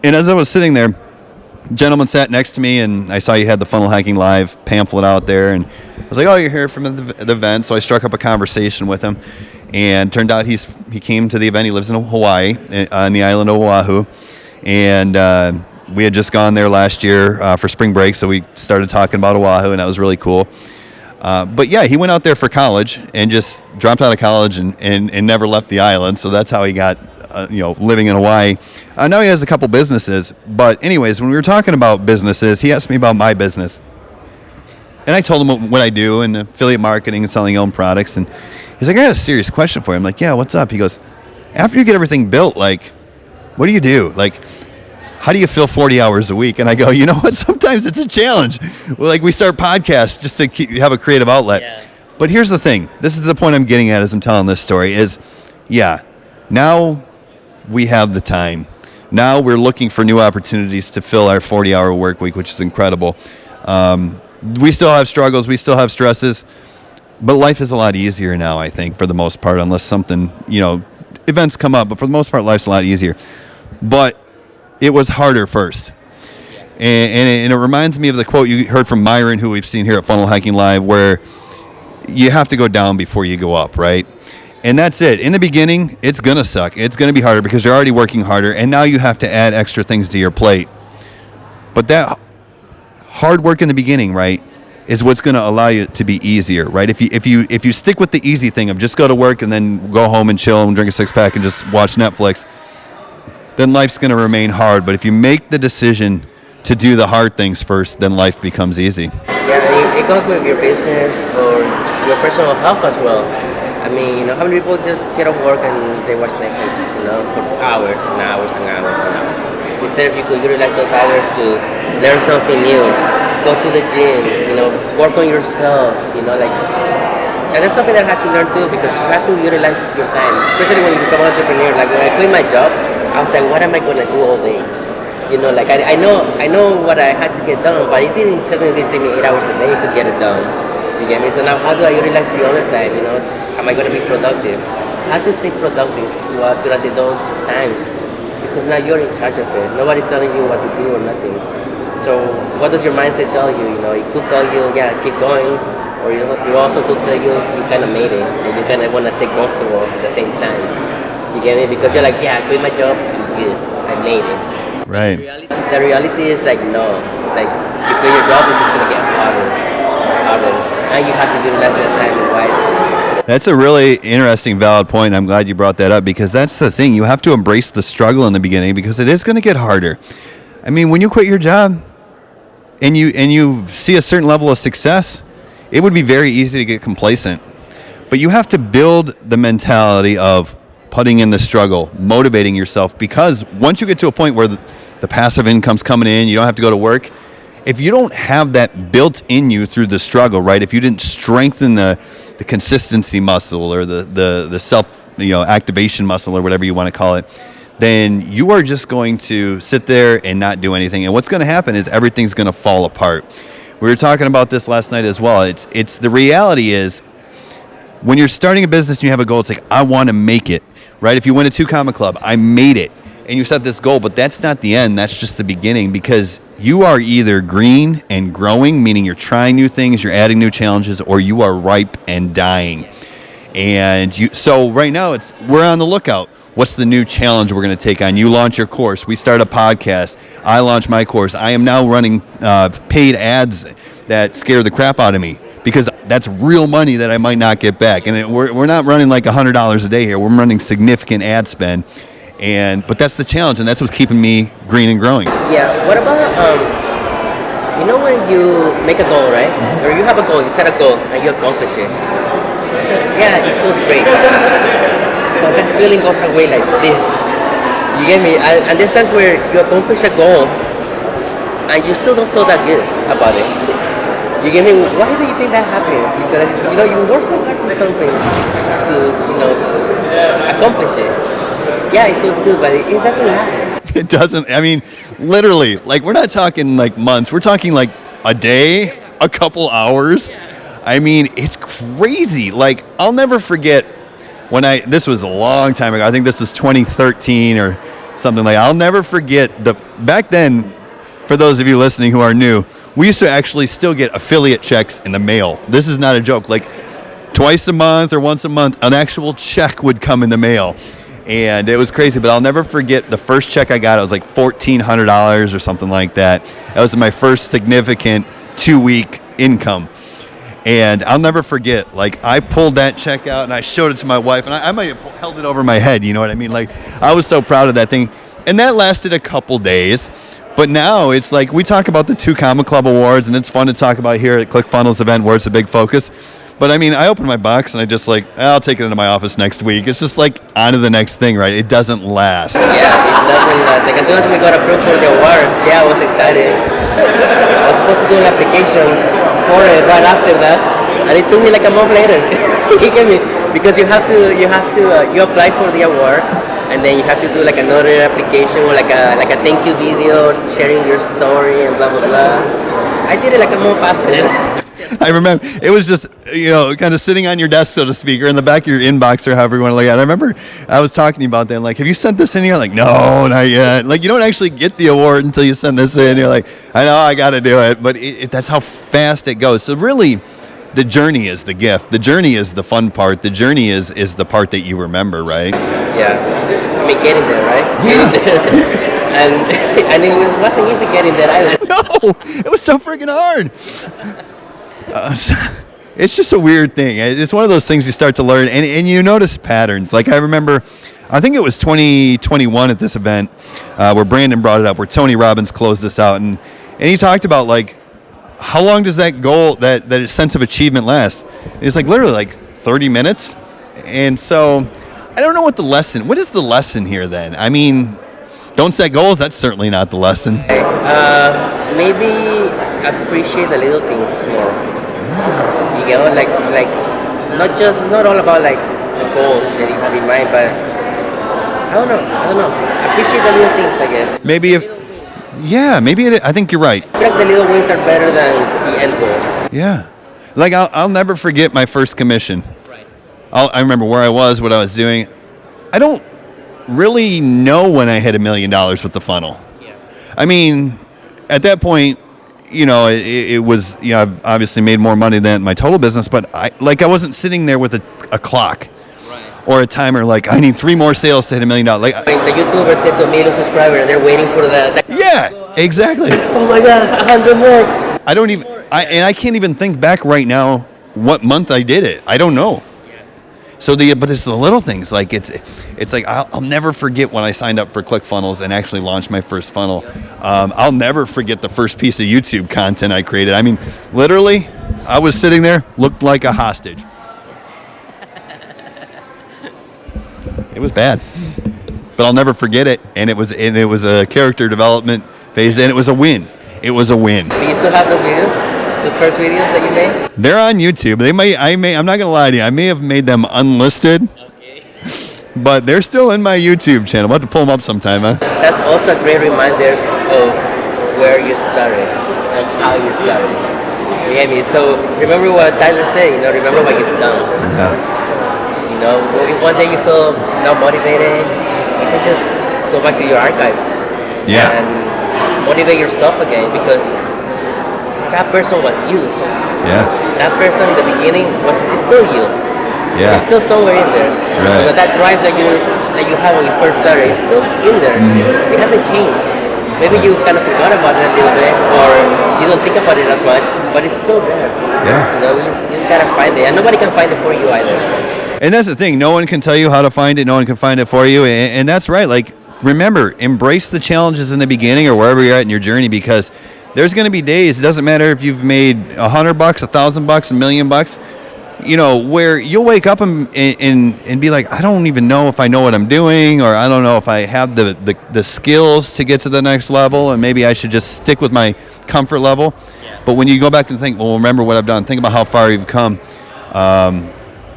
And as I was sitting there, a gentleman sat next to me, and I saw you had the Funnel Hacking Live pamphlet out there, and I was like, "Oh, you're here from the event." So I struck up a conversation with him, and turned out he came to the event. He lives in Hawaii, on the island of Oahu, and we had just gone there last year for spring break, so we started talking about Oahu, and that was really cool. But yeah, he went out there for college and just dropped out of college and never left the island. So that's how he got, living in Hawaii. Now he has a couple businesses. But anyways, when we were talking about businesses, he asked me about my business. And I told him what I do in affiliate marketing and selling own products. And he's like, "I got a serious question for you." I'm like, "Yeah, what's up?" He goes, "After you get everything built, like, what do you do? Like, how do you fill 40 hours a week?" And I go, "You know what? Sometimes it's a challenge. Like, we start podcasts just to have a creative outlet." Yeah. But here's the thing. This is the point I'm getting at as I'm telling this story is, now we have the time. Now we're looking for new opportunities to fill our 40-hour work week, which is incredible. We still have struggles. We still have stresses. But life is a lot easier now, I think, for the most part, unless something, events come up. But for the most part, life's a lot easier. But it was harder first. And it reminds me of the quote you heard from Myron, who we've seen here at Funnel Hacking Live, where you have to go down before you go up, right? And that's it. In the beginning, it's going to suck. It's going to be harder because you're already working harder, and now you have to add extra things to your plate. But that hard work in the beginning, right, is what's going to allow you to be easier, right? If you stick with the easy thing of just go to work and then go home and chill and drink a 6-pack and just watch Netflix, then life's going to remain hard. But if you make the decision to do the hard things first, then life becomes easy. Yeah, it goes with your business or your personal health as well. I mean, how many people just get off work and they watch Netflix, for hours and hours and hours and hours. Instead, you could utilize those hours to learn something new, go to the gym, work on yourself, and that's something that I had to learn too, because you have to utilize your time, especially when you become an entrepreneur. Like when I quit my job, I was like, what am I gonna do all day? I know what I had to get done, but it certainly didn't take me 8 hours a day to get it done. You get me? So now how do I utilize the other time, you know? Am I going to be productive? How to stay productive throughout those times? Because now you're in charge of it. Nobody's telling you what to do or nothing. So what does your mindset tell you? You know, it could tell you, yeah, keep going. Or you also could tell you kind of made it. And you kind of want to stay comfortable at the same time. You get me? Because you're like, yeah, I quit my job. I'm good. I made it. Right. The reality is like, no. Like, you quit your job, it's just going to get harder. And you have to utilize that time wisely. That's a really interesting, valid point. I'm glad you brought that up because that's the thing. You have to embrace the struggle in the beginning because it is going to get harder. I mean, when you quit your job and you see a certain level of success, it would be very easy to get complacent. But you have to build the mentality of putting in the struggle, motivating yourself, because once you get to a point where the passive income's coming in, you don't have to go to work. If you don't have that built in you through the struggle, right? If you didn't strengthen the consistency muscle or the self, activation muscle or whatever you want to call it, then you are just going to sit there and not do anything. And what's going to happen is everything's going to fall apart. We were talking about this last night as well. It's the reality is when you're starting a business and you have a goal, it's like, I want to make it, right? If you win a 2-comma club, I made it. And you set this goal, but that's not the end. That's just the beginning because you are either green and growing, meaning you're trying new things, you're adding new challenges, or you are ripe and dying. And so right now we're on the lookout. What's the new challenge we're going to take on? You launch your course. We start a podcast. I launch my course. I am now running paid ads that scare the crap out of me because that's real money that I might not get back. And we're not running like $100 a day here. We're running significant ad spend. But that's the challenge, and that's what's keeping me green and growing. Yeah. What about when you make a goal, right? Mm-hmm. Or you have a goal, you set a goal, and you accomplish it. Yeah, it feels great. But that feeling goes away like this. You get me? And there's times where you accomplish a goal, and you still don't feel that good about it. You get me? Why do you think that happens? Because you work so hard for something to accomplish it. Yeah, it feels good, but it doesn't last. It doesn't. I mean, literally, like we're not talking like months. We're talking like a day, a couple hours. I mean, it's crazy. Like I'll never forget this was a long time ago. I think this was 2013 or something like that. I'll never forget back then, for those of you listening who are new, we used to actually still get affiliate checks in the mail. This is not a joke. Like twice a month or once a month, an actual check would come in the mail. And it was crazy, but I'll never forget the first check I got. It was like $1,400 or something like that. That was my first significant 2-week income. And I'll never forget, like I pulled that check out and I showed it to my wife and I might have held it over my head. You know what I mean? Like I was so proud of that thing. And that lasted a couple days. But now it's like we talk about the 2-comma club awards and it's fun to talk about here at ClickFunnels event where it's a big focus. But I mean, I open my box and I just I'll take it into my office next week. It's just like on to the next thing, right? It doesn't last. Yeah, it doesn't last. Like as soon as we got approved for the award, I was excited. I was supposed to do an application for it right after that, and it took me like a month later. You get me? Because you apply for the award, and then you have to do like another application or like a thank you video, sharing your story and blah blah blah. I did it like a month after that. I remember it was just, kind of sitting on your desk, so to speak, or in the back of your inbox or however you want to look at it. I remember I was talking to you about that. Like, have you sent this in? You're like, no, not yet. Like, you don't actually get the award until you send this in. You're like, I know, I got to do it. But that's how fast it goes. So really, the journey is the gift. The journey is the fun part. The journey is the part that you remember, right? Yeah. I mean, getting there, right? Yeah. And it wasn't easy getting there either. No, it was so freaking hard. It's just a weird thing. It's one of those things you start to learn, and you notice patterns. Like I remember, I think it was 2021 at this event where Brandon brought it up, where Tony Robbins closed this out, and he talked about like how long does that goal, that sense of achievement last? And it's like literally like 30 minutes, and so I don't know what is the lesson here then? I mean, don't set goals. That's certainly not the lesson. Maybe appreciate the little things more. You know, like it's not all about like the goals that you have in mind, but I don't know. Appreciate the little things, I guess. Maybe I think you're right. I feel like the little wins are better than the end goal. Yeah. Like I'll never forget my first commission. Right. I remember where I was, what I was doing. I don't really know when I hit $1 million with the funnel. Yeah. I mean, at that point, you know, it was, you know, I've obviously made more money than my total business, but I wasn't sitting there with a clock or a timer like I need 3 more sales to hit $1 million. Like When the YouTubers get to 1 million subscribers, they're waiting for the yeah, exactly. oh my God, 100 more. I don't even I can't even think back right now what month I did it. I don't know. So but it's the little things, like it's like I'll never forget when I signed up for ClickFunnels and actually launched my first funnel. I'll never forget the first piece of YouTube content I created. I mean, literally, I was sitting there, looked like a hostage. It was bad, but I'll never forget it. And it was a character development phase, and it was a win. It was a win. Do you still have those videos? Those first videos that you made? They're on YouTube. I'm not gonna lie to you. I may have made them unlisted, Okay. but they're still in my YouTube channel. I'll have to pull them up sometime, huh? That's also a great reminder of where you started and how you started. You get me? So remember what Tyler said, remember what you've done. Yeah. If one day you feel not motivated, you can just go back to your archives. Yeah. And motivate yourself again, because that person was you. Yeah. That person in the beginning is still you. Yeah. It's still somewhere in there. Right. That drive that you had when you first started is still in there. It hasn't changed. Maybe you kind of forgot about it a little bit, or you don't think about it as much, but it's still there. Yeah. You just gotta find it, and nobody can find it for you either. And that's the thing. No one can tell you how to find it. No one can find it for you. And that's right. Like, remember, embrace the challenges in the beginning or wherever you're at in your journey, because there's going to be days. It doesn't matter if you've made $100, $1,000, $1 million, where you'll wake up and be like, I don't even know if I know what I'm doing, or I don't know if I have the skills to get to the next level, and maybe I should just stick with my comfort level. Yeah. But when you go back and think, well, remember what I've done. Think about how far you've come.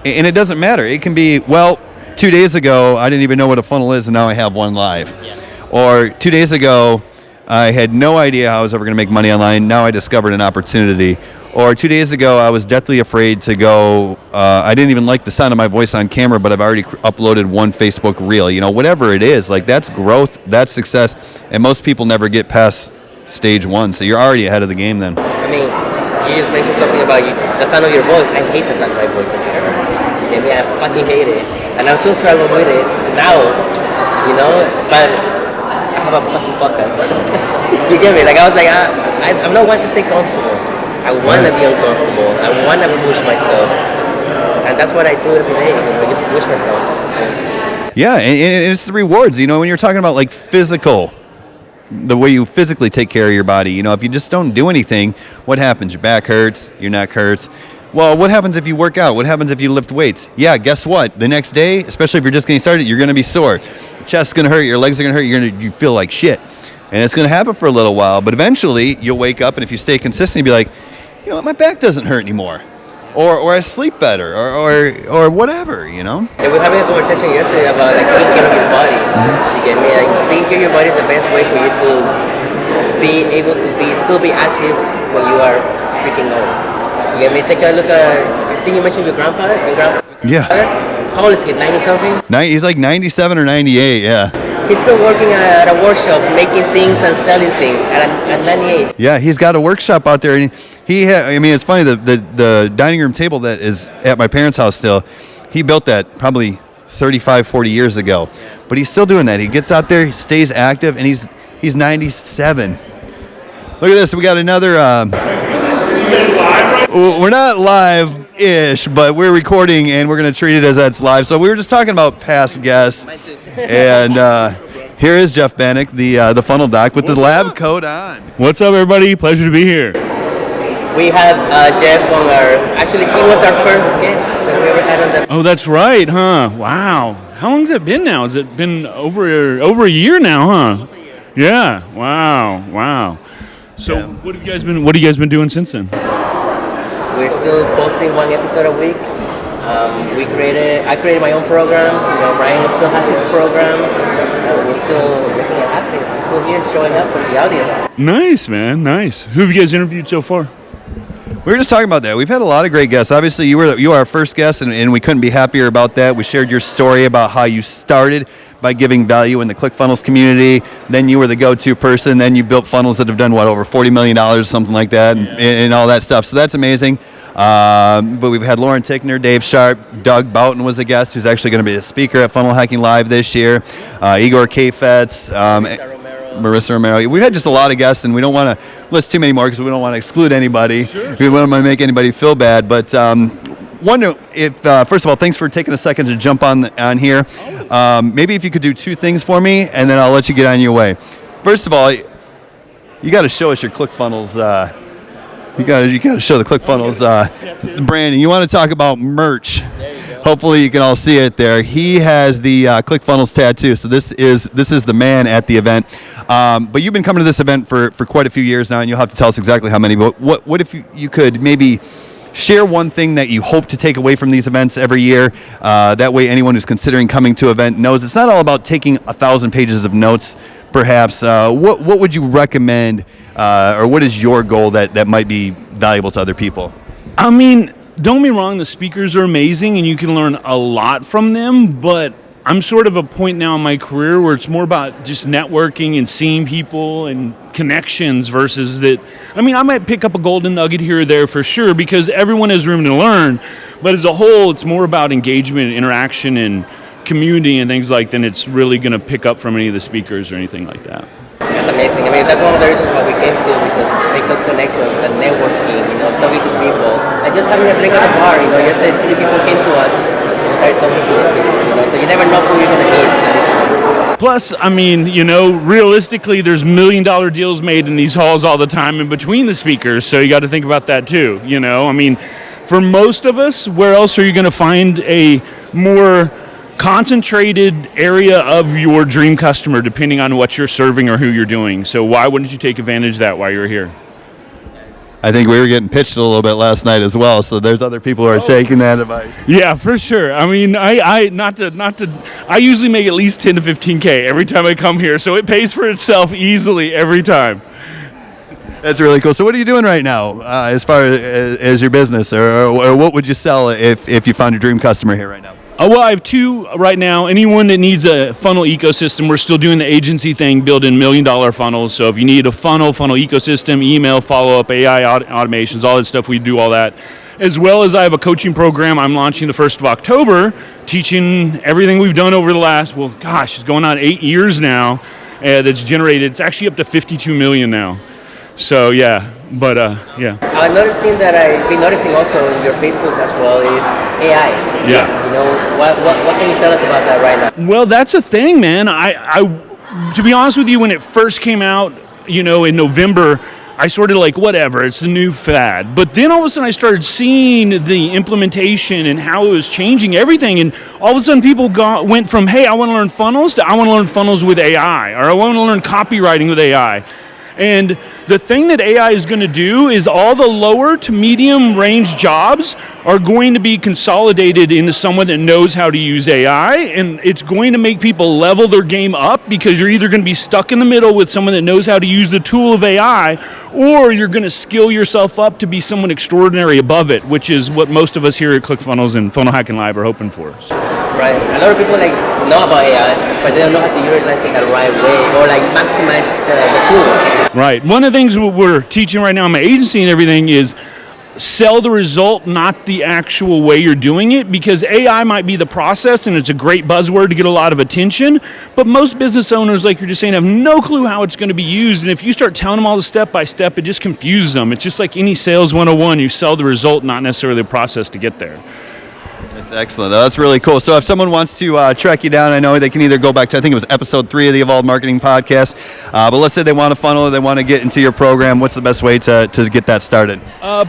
And it doesn't matter. It can be, 2 days ago, I didn't even know what a funnel is, and now I have one live. Yeah. Or 2 days ago, I had no idea how I was ever going to make money online. Now I discovered an opportunity. Or 2 days ago, I was deathly afraid to go. I didn't even like the sound of my voice on camera, but I've already uploaded one Facebook reel. Whatever it is, like, that's growth, that's success. And most people never get past stage 1. So you're already ahead of the game then. I mean, you just mentioned something about the sound of your voice. I hate the sound of my voice on camera. I fucking hate it. And I'm still struggling with it now, but I have a fucking podcast. You get me? Like, I was like, I'm not one to stay comfortable. I want to be uncomfortable. I want to push myself. And that's what I do every day. I just push myself. Yeah, and it's the rewards. When you're talking about, like, physical, the way you physically take care of your body. If you just don't do anything, what happens? Your back hurts, your neck hurts. Well, what happens if you work out? What happens if you lift weights? Yeah, guess what? The next day, especially if you're just getting started, you're going to be sore. Your chest's going to hurt, your legs are going to hurt, you feel like shit. And it's going to happen for a little while, but eventually you'll wake up, and if you stay consistent, you'll be like, my back doesn't hurt anymore. Or I sleep better, or whatever, Yeah, we were having a conversation yesterday about, like, taking care of your body. You get me? Like, taking care of your body is the best way for you to be able to still be active when you are freaking old. You get me? Take a look at, I think you mentioned your grandpa? Yeah. How old is he? 90-something? He's like 97 or 98, yeah. He's still working at a workshop, making things and selling things at 98. Yeah, he's got a workshop out there, and it's funny, the dining room table that is at my parents' house still, he built that probably 35, 40 years ago. But he's still doing that. He gets out there, he stays active, and he's 97. Look at this, we got another, we're not live-ish, but we're recording, and we're going to treat it as that's live. So we were just talking about past guests, and here is Jeff Bannock, the funnel doc, with the lab coat on. What's up, everybody? Pleasure to be here. We have Jeff on actually, he was our first guest that we ever had on the... Oh, that's right, huh? Wow. How long has it been now? Has it been over a year now, huh? Almost a year. Yeah. Wow. So Yeah. what have you guys been doing since then? We're still posting one episode a week. I created my own program. Ryan still has his program. We're still making it happen. We're still here showing up for the audience. Nice, man. Nice. Who have you guys interviewed so far? We were just talking about that. We've had a lot of great guests. Obviously, you are our first guest, and we couldn't be happier about that. We shared your story about how you started by giving value in the ClickFunnels community. Then you were the go-to person. Then you built funnels that have done, over $40 million, something like that, and all that stuff. So that's amazing. But we've had Lauren Tickner, Dave Sharp, Doug Boughton was a guest who's actually going to be a speaker at Funnel Hacking Live this year. Igor Kafetz, Marissa Romero. We've had just a lot of guests, and we don't want to list too many more because we don't want to exclude anybody. Sure. We don't want to make anybody feel bad. But wonder if, first of all, thanks for taking a second to jump on here. Maybe if you could do two things for me, and then I'll let you get on your way. First of all, you got to show us your ClickFunnels. You got to show the ClickFunnels branding. You want to talk about merch? Hopefully you can all see it there. He has the ClickFunnels tattoo, so this is the man at the event. But you've been coming to this event for quite a few years now, and you'll have to tell us exactly how many. But what if you could maybe share one thing that you hope to take away from these events every year? That way anyone who's considering coming to an event knows it's not all about taking 1,000 pages of notes, perhaps. What would you recommend, or what is your goal that might be valuable to other people? I mean, don't get me wrong, the speakers are amazing and you can learn a lot from them, but I'm sort of a point now in my career where it's more about just networking and seeing people and connections versus that. I mean, I might pick up a golden nugget here or there for sure because everyone has room to learn, but as a whole, it's more about engagement, interaction, and community and things like that. And it's really going to pick up from any of the speakers or anything like that. That's amazing. I mean, that's one of the reasons why we came to, because make those connections, the networking, talking to people, and just having a drink at a bar. You said 3 people came to us and started talking to those people. So you never know who you're going to meet at these events. Plus, I mean, realistically, there's $1 million deals made in these halls all the time in between the speakers. So you got to think about that too. I mean, for most of us, where else are you going to find a more concentrated area of your dream customer depending on what you're serving or who you're doing? So why wouldn't you take advantage of that while you're here? I think we were getting pitched a little bit last night as well, so there's other people who are taking that advice. Yeah, for sure. I mean, I usually make at least 10 to 15K every time I come here, so it pays for itself easily every time. That's really cool. So what are you doing right now as far as your business, or what would you sell if you found your dream customer here right now? Well, I have 2 right now. Anyone that needs a funnel ecosystem, we're still doing the agency thing, building $1 million funnels. So if you need a funnel ecosystem, email, follow-up, AI automations, all that stuff, we do all that. As well as I have a coaching program I'm launching the 1st of October, teaching everything we've done over the last, it's going on 8 years now, that's generated. It's actually up to 52 million now. So yeah, but yeah. Another thing that I've been noticing also in your Facebook as well is AI. Yeah. What can you tell us about that right now? Well, that's a thing, man. I to be honest with you, when it first came out, in November, I sort of whatever, it's the new fad. But then all of a sudden I started seeing the implementation and how it was changing everything. And all of a sudden people went from, hey, I want to learn funnels to I want to learn funnels with AI, or I want to learn copywriting with AI. And the thing that AI is going to do is all the lower to medium range jobs are going to be consolidated into someone that knows how to use AI, and it's going to make people level their game up because you're either going to be stuck in the middle with someone that knows how to use the tool of AI, or you're going to skill yourself up to be someone extraordinary above it, which is what most of us here at ClickFunnels and Funnel Hacking Live are hoping for. Right. A lot of people know about AI, but they don't know how to utilize it the right way or maximize the tool. Right. One of the things we're teaching right now in my agency and everything is sell the result, not the actual way you're doing it, because AI might be the process and it's a great buzzword to get a lot of attention, but most business owners, like you're just saying, have no clue how it's going to be used. And if you start telling them all the step by step, it just confuses them. It's just like any sales 101, you sell the result, not necessarily the process to get there. That's excellent. That's really cool. So if someone wants to track you down, I know they can either go back to, I think it was episode 3 of the Evolved Marketing Podcast, but let's say they want to funnel, they want to get into your program. What's the best way to get that started?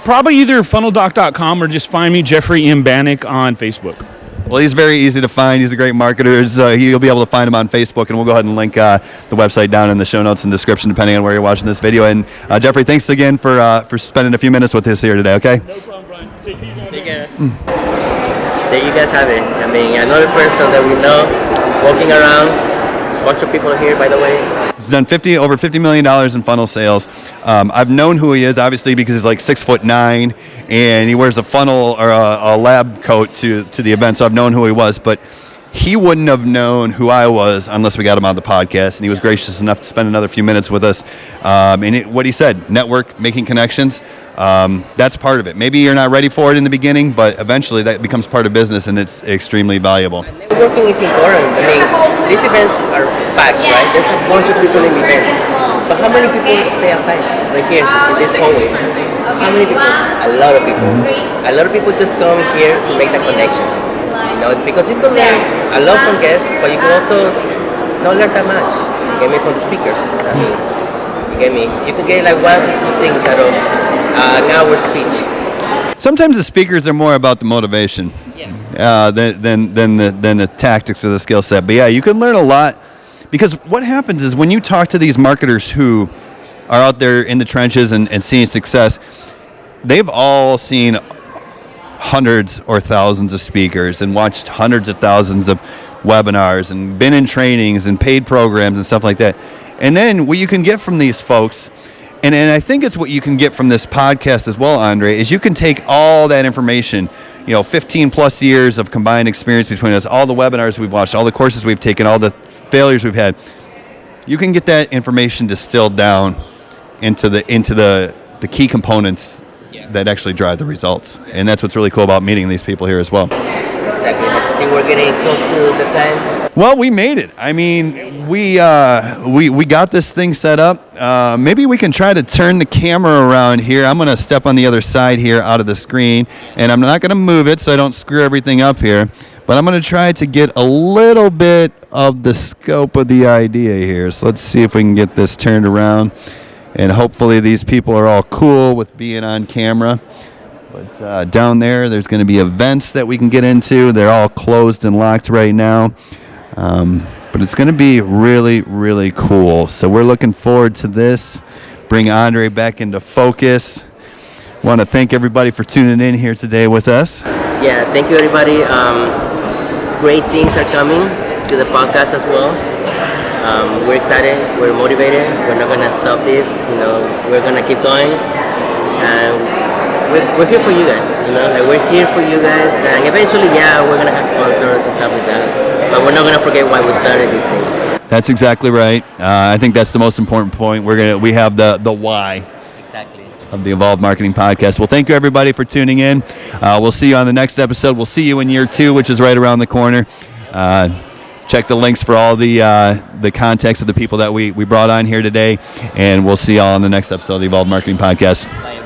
Probably either funneldoc.com or just find me, Jeffrey M. Bannock, on Facebook. Well, he's very easy to find. He's a great marketer. You'll be able to find him on Facebook, and we'll go ahead and link the website down in the show notes and description, depending on where you're watching this video. And Jeffrey, thanks again for spending a few minutes with us here today, okay? No problem, Brian. Take it easy. Take care. There you guys have it. I mean, another person that we know walking around. A bunch of people here, by the way. He's done over $50 million in funnel sales. I've known who he is, obviously, because he's like 6'9", and he wears a funnel or a lab coat to the event, so I've known who he was. But he wouldn't have known who I was unless we got him on the podcast, and he was gracious enough to spend another few minutes with us. What he said, network, making connections, that's part of it. Maybe you're not ready for it in the beginning, but eventually that becomes part of business, and it's extremely valuable. Networking is important. I mean, these events are packed, right? There's a bunch of people in the events. But how many people stay outside right here in this hallways? How many people? A lot of people. A lot of people just come here to make that connection. You know, because you can learn a lot from guests, but you can also not learn that much. You get me from the speakers. I mean, you get me. You can get like 1 or 2 things out of an hour speech. Sometimes the speakers are more about the motivation than the tactics or the skill set. But yeah, you can learn a lot, because what happens is when you talk to these marketers who are out there in the trenches and seeing success, they've all seen hundreds or thousands of speakers and watched hundreds of thousands of webinars and been in trainings and paid programs and stuff like that. And then what you can get from these folks, and I think it's what you can get from this podcast as well, Andrei, is you can take all that information, 15 plus years of combined experience between us, all the webinars we've watched, all the courses we've taken, all the failures we've had. You can get that information distilled down into the key components that actually drive the results. And that's what's really cool about meeting these people here as well. Exactly. I think we're getting close to the time. Well, we made it. I mean, we got this thing set up. Maybe we can try to turn the camera around here. I'm going to step on the other side here out of the screen, and I'm not going to move it so I don't screw everything up here. But I'm going to try to get a little bit of the scope of the idea here. So let's see if we can get this turned around. And hopefully these people are all cool with being on camera. But down there's going to be events that we can get into. They're all closed and locked right now. But it's going to be really, really cool. So we're looking forward to this. Bring Andrei back into focus. Want to thank everybody for tuning in here today with us. Yeah, thank you everybody. Great things are coming to the podcast as well. We're excited, we're motivated, we're not going to stop this, we're going to keep going, and we're here for you guys, like we're here for you guys, and eventually, we're going to have sponsors and stuff like that, but we're not going to forget why we started this thing. That's exactly right. I think that's the most important point. We have the why. Exactly. Of the Evolved Marketing Podcast. Well, thank you everybody for tuning in. We'll see you on the next episode. We'll see you in year 2, which is right around the corner. Check the links for all the contacts of the people that we brought on here today, and we'll see you all on the next episode of the Evolved Marketing Podcast. Bye.